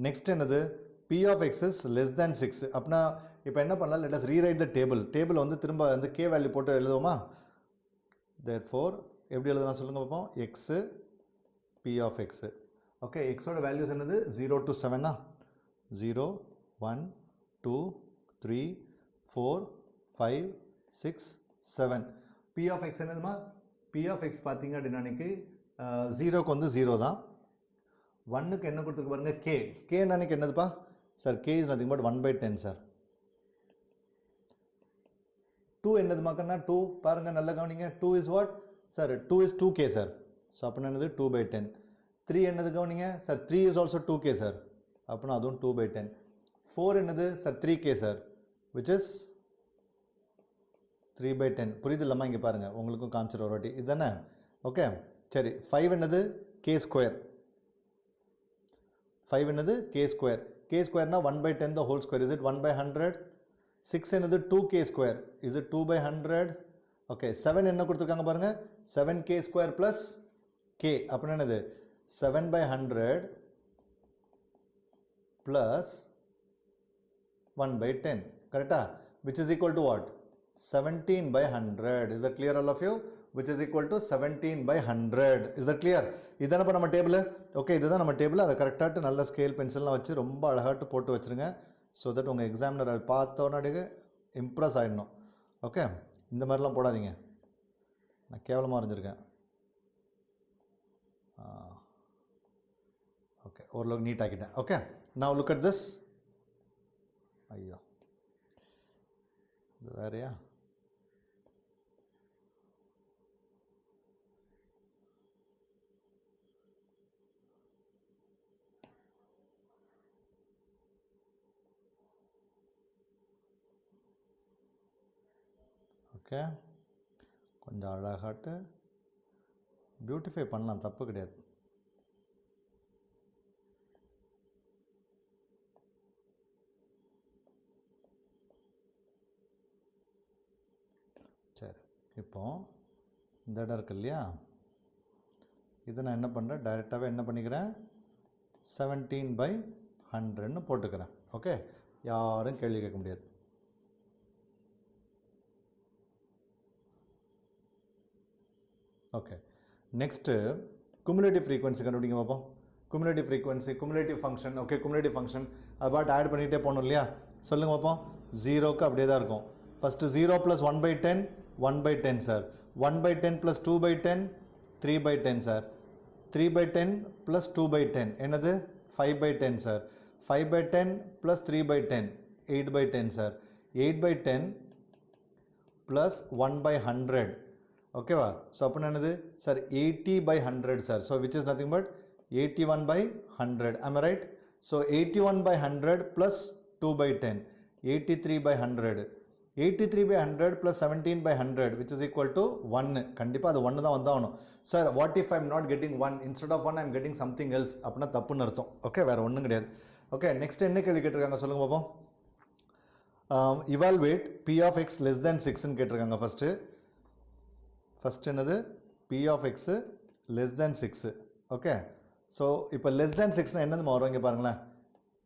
Next என்னது? p of x is less than 6. அப்படின்னா இப்போ என்ன பண்ணலாம்? let us rewrite the table. Table வந்து திரும்ப வந்து k வேல்யூ போட்டு எழுதுவோமா? therefore எப்படி எழுதலாம் சொல்லுங்க பார்ப்போம். x p of x. Okay, x ஓட வேல்யூஸ் என்னது? 0 to 7. 0 1 2 3 4 5 6 7. p of x என்னதுமா? p of x பார்த்தீங்க அப்படின்னா அன்னைக்கு 0க்கு வந்து 0 தான். 1க்கு என்ன கொடுத்துருக்கு பாருங்க? k. k அன்னைக்கு என்னதுப்பா sir? k is nothing but 1 by 10 sir. 2 என்னது மக்கள்னா? 2 பாருங்க, நல்ல கவனிங்க. 2 is what sir? 2 is 2k sir. So அப்படின்னா என்னது? 2 by 10. 3 என்னது கவனிங்க sir? 3 is also 2k sir. அப்படின்னா அதுவும் 2 by 10. 4 என்னது sir? 3k sir, which is 3 by 10. புரியுது இல்லாமல் இங்கே பாருங்கள், உங்களுக்கும் காமிச்சிட ஒரு வாட்டி இதுதானே? ஓகே சரி. 5 என்னது? k square. 5 என்னது? k square. k ஸ்கொயர்னா 1 by 10 the whole square. Is it 1 by 100? 6 என்னது? 2k square. Is it 2 by 100? Okay, 7 என்ன கொடுத்துருக்காங்க பாருங்க? 7k square plus k. அப்படின்னா என்னது? 7 by 100 ப்ளஸ் 1 by 10. கரெக்டா? which is equal to what? 17 by 100. Is that clear all of you? which is equal to 17 by 100. Is that clear? இதுதானே இப்போ நம்ம table. Okay, இதுதான் நம்ம டேபிள். அதை கரெக்டாகிட்டு நல்ல ஸ்கேல் பென்சில்லாம் வச்சு ரொம்ப அழகாட்டு போட்டு வச்சுருங்க. ஸோ தட் உங்கள் எக்ஸாமினர் அதை பார்த்தோன்னாடிக்கு இம்ப்ரெஸ் ஆகிடணும். ஓகே, இந்த மாதிரிலாம் போடாதீங்க, நான் கேவலமாக வரைஞ்சிருக்கேன். ஓகே, ஓரளவுக்கு நீட் ஆக்கிட்டேன். Okay, now look at this. ஐயோ, இது வேறையா? ஓகே, கொஞ்சம் அழகாட்டு பியூட்டிஃபை பண்ணலாம், தப்பு கிடையாது. சரி, இப்போ இந்த இடம் இருக்கு இல்லையா, இதை நான் என்ன பண்ணுறேன்? டைரெக்டாகவே என்ன பண்ணிக்கிறேன்? 17 by 100ன்னு போட்டுக்கிறேன். ஓகே, யாரும் கேள்வி கேட்க முடியாது. ஓகே, நெக்ஸ்ட்டு குமுலேட்டிவ் ஃப்ரீக்வன்சி கண்டுபிடிங்க பார்ப்போம். Cumulative frequency, cumulative function. Okay, cumulative function அது பாட்டு ஆட் பண்ணிகிட்டே போகணும் இல்லையா? சொல்லுங்கள் பார்ப்போம். 0க்கு அப்படியே தான் இருக்கும். First 0 + 1 by 10 1 by 10 sir. 1 by 10 + 2 by 10 3 by 10 sir. 3 by 10 + 2 by 10 என்னது? 5 by 10 sir. 5 by 10 + 3 by 10 8 by 10 sir. 8 by 10 + 1 by 100. ஓகேவா? ஸோ அப்படின்னா என்னது sir? 80 by 100 sir. So which is nothing but 81 by 100. Am I right? So 81 by 100 + 2 by 10 83 by 100. 83 by 100 + 17 by 100 which is equal to 1. கண்டிப்பாக அது 1 தான் வந்தாகணும். Sir, what if I am not getting 1? Instead of 1 I am getting something else. அப்படின்னா தப்புன்னு அர்த்தம். Okay, வேறு ஒன்றும் கிடையாது. ஓகே, நெக்ஸ்ட் என்ன கேள்வி கேட்டிருக்காங்க சொல்லுங்க பார்ப்போம். Evaluate p of x less than 6ன்னு கேட்டிருக்காங்க. ஃபஸ்ட் என்னது? p of x less than 6. Okay, so இப்போ less than 6னா என்னதுமா வரும்? இங்கே பாருங்களேன்,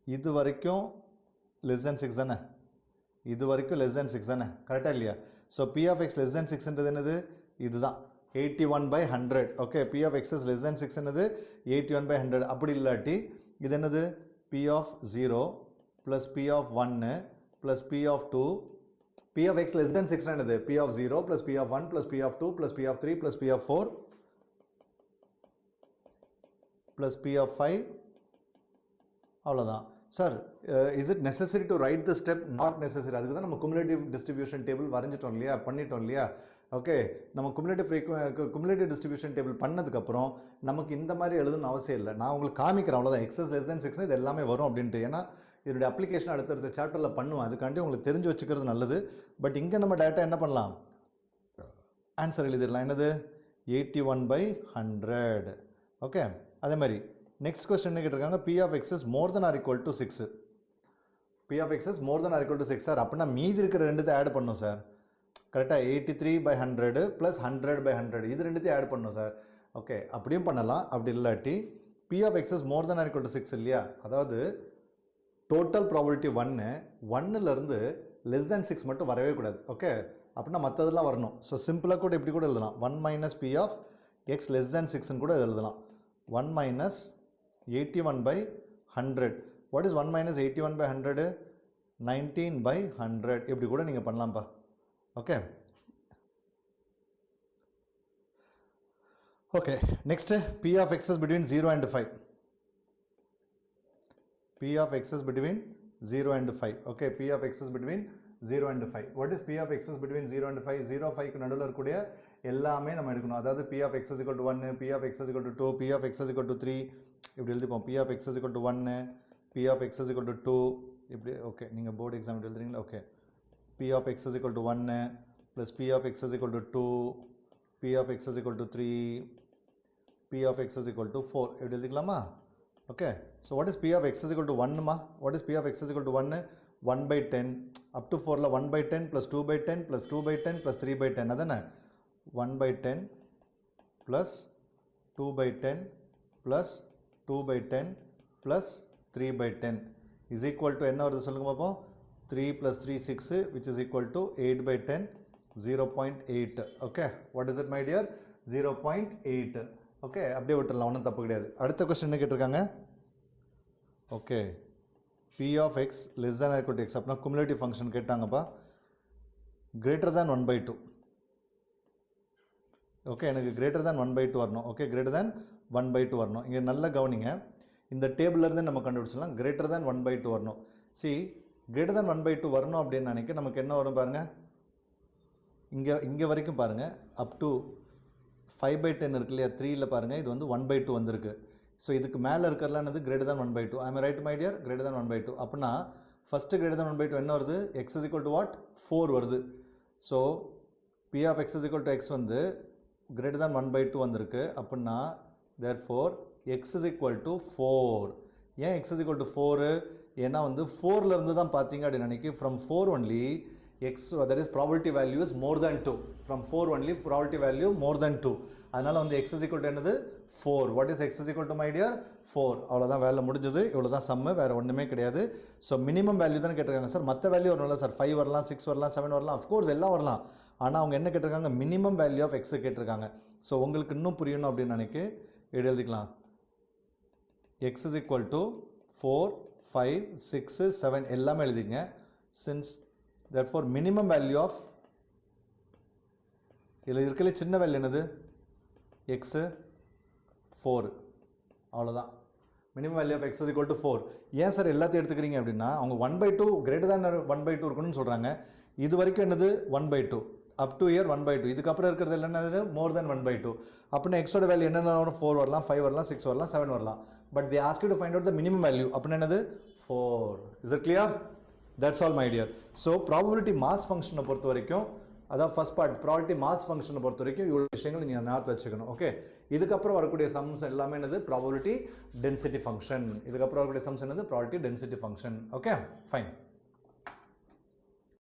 இது வரைக்கும் less than 6 தானே, இது வரைக்கும் less than 6 தானே, கரெக்டாக இல்லையா? So P of x less than 6ன்றது என்னது? இதுதான் 81/100. Okay, P of x is less than 6 என்னது? 81/100. அப்படி இல்லாட்டி இது என்னது? P of 0 plus P of 1 plus P of 2. P of x less than 6 என்னது? P of 0 plus P of 1 plus P of 2 plus P of 3 plus P of 4 plus P of 5. அவ்வளோதான் sir. Is it necessary to right the step? Not necessary. அதுக்கு தான் நம்ம cumulative distribution table வரைஞ்சிட்டோம் இல்லையா, பண்ணிட்டோம் இல்லையா? Okay, நம்ம cumulative distribution table பண்ணதுக்கப்புறம் நமக்கு இந்த மாதிரி எழுதணும்னு அவசியம் இல்லை. நான் உங்களுக்கு காமிக்கிறேன் அவ்வளோதான். எக்ஸஸ் லெஸ் தென் 6 இது எல்லாமே வரும் அப்படின்ட்டு. ஏன்னா இதோடைய அப்ளிகேஷன் அடுத்தடுத்த சாப்டரில் பண்ணுவேன், அதுக்காண்டி உங்களுக்கு தெரிஞ்சு வச்சுக்கிறது நல்லது. பட் இங்கே நம்ம டேட்டா என்ன பண்ணலாம்? ஆன்சர் எழுதிடலாம். என்னது? 81/100. ஓகே, அதே மாதிரி நெக்ஸ்ட் கொஸ்டின் என்ன கேட்டிருக்காங்க? P of x is more than or equal to 6. P of x is more than or equal to 6 sir. அப்படின்னா மீதி இருக்கிற ரெண்டுத்தை ஆட் பண்ணும் சார். கரெக்டாக 83/100 ப்ளஸ் 100/100 இது ரெண்டுத்தையும் ஆட் பண்ணும் சார். ஓகே, அப்படியும் பண்ணலாம். அப்படி இல்லாட்டி P of x is more than or equal to 6 இல்லையா, அதாவது டோட்டல் ப்ராபபிலிட்டி 1லேருந்து லெஸ் தேன் 6 மட்டும் வரவே கூடாது. ஓகே, அப்படின்னா மற்றதெல்லாம் வரணும். ஸோ சிம்பிளாக கூட இப்படி கூட எழுதலாம். 1 minus P of x less than 6ன்னு கூட எழுதலாம். 1 minus 81/100. What is 1 minus 81/100? 19/100. இப்படி கூட நீங்கள் பண்ணலாம்ப்பா. Okay okay, next P of x is between 0 and 5. P of x is between 0 and 5. Okay, P of x is between 0 and 5. What is P of x is between 0 and 5? 0 5க்கு நடுவில் இருக்கக்கூடிய எல்லாமே நம்ம எடுக்கணும். அதாவது P of x is equal to 1, P of x is equal to 2, P of x is equal to 3 இப்படி எழுதிப்போம். P of x is equal to 1, P of x is equal to 2 இப்படி. Okay, நீங்கள் board exam எழுதுறீங்களா? Okay, P of x is equal to 1 plus P of x is equal to 2, P of x is equal to 3, P of x is equal to 4 இப்படி எழுதிக்கலாமா? Okay, so what is P of x is equal to 1மா? What is P of x is equal to 1? 1/10 up to 4ல 1/10 plus 2/10 plus 2/10 plus 3/10 அதானே? 1/10 plus 2/10 plus 2/10 plus 3/10 is equal to என்ன வருது சொல்லுங்க பார்ப்போம்? 3 plus 3 6 which is equal to 8/10, 0.8. okay, what is it my dear? 0.8. okay, அப்படியே விட்டுறலாம், ஒன்றும் தப்பு கிடையாது. அடுத்த கொஸ்டின் என்ன கேட்டிருக்காங்க? Okay, P of x less than or equal to x அப்படின்னா குமுலேட்டிவ் ஃபங்க்ஷன் கேட்டாங்கப்பா. greater than 1/2. ஓகே, எனக்கு greater than 1/2 வரணும். ஓகே, greater than 1/2 வரணும். இங்கே நல்லா கவனிங்க, இந்த டேபிள்லேருந்து நம்ம கண்டுபிடிச்சலாம். greater than 1/2 வரணும். see, greater than 1/2 வரணும் அப்படின்னு நினைக்க நமக்கு என்ன வரும் பாருங்கள். இங்கே வரைக்கும் பாருங்கள், அப் டு 5/10 இருக்கு இல்லையா, 3ல பாருங்கள், இது வந்து 1/2 வந்திருக்கு. ஸோ இதுக்கு மேலே இருக்கிறதுலாம் என்னது? greater than 1/2. I am right my dear? greater than 1/2 அப்படின்னா ஃபஸ்ட்டு greater than 1/2 என்ன வருது? x is equal to what? 4 வருது. So P of x is equal to x வந்து greater than 1/2 வந்திருக்கு. அப்படின்னா therefore x is equal to 4. ஏன் x is equal to 4? ஏன்னா வந்து 4லேருந்து தான் பார்த்தீங்க அப்படின்னு நினைக்கி from 4 only x, that is probability value is more than 2. From 4 only probability value more than 2. அதனால வந்து x is equal to என்னது? 4. What is x is equal to my dear? 4. அவ்வளோதான், வேலை முடிஞ்சது. இவ்வளோ தான் சம்மு, வேறு ஒன்றுமே கிடையாது. ஸோ மினிமம் வேல்யூ தான் கேட்டிருக்காங்க சார். மற்ற வேல்யூ வரணும்ல சார், 5 வரலாம், 6 வரலாம், 7 வரலாம், அஃப்கோர்ஸ் எல்லாம் வரலாம். ஆனால் அவங்க என்ன கேட்டிருக்காங்க? மினிமம் வேல்யூ ஆஃப் எக்ஸ் கேட்டிருக்காங்க. ஸோ உங்களுக்கு இன்னும் புரியணும் அப்படின்னு நினைக்க எழுதிக்கலாம். எக்ஸ் இஸ் ஈக்குவல் டு 4, 5, 6, 7 எல்லாமே எழுதிங்க. Since therefore minimum value of இதில் இருக்கல சின்ன வேல்யூ என்னது? x 4. அவ்வளோதான். Minimum value of x is equal to 4. ஏன் சார் எல்லாத்தையும் எடுத்துக்கிறீங்க அப்படின்னா அவங்க 1/2 கிரேட்டர் தேன் 1/2 இருக்கணும்னு சொல்கிறாங்க. இது வரைக்கும் என்னது? 1/2 அப் டு இயர் 1/2. இதுக்கப்புறம் இருக்கிறது என்னது? மோர் தேன் 1/2. அப்படின்னா எக்ஸோட வேல்யூ என்னென்ன வரும்? 4 வரலாம், 5 வரலாம், 6 வரலாம், 7 வரலாம். But they ask you to find out the minimum value. அப்படின்னா என்னது? 4. Is it clear? That's all my dear. So probability mass function பொறுத்த வரைக்கும், அதாவது ஃபர்ஸ்ட் பார்ட் ப்ராபபிலிட்டி மாஸ் ஃபங்க்ஷனை பொறுத்த வரைக்கும் இவ்வளோ விஷயங்கள் நீங்கள் ஞாபகத்தில் வச்சுக்கணும். ஓகே, இதுக்கப்புறம் வரக்கூடிய சம்ஸ் எல்லாமே என்னது? Probability density function. இதுக்கப்புறம் வரக்கூடிய சம்ஸ் என்னது? Probability density function. Okay, fine.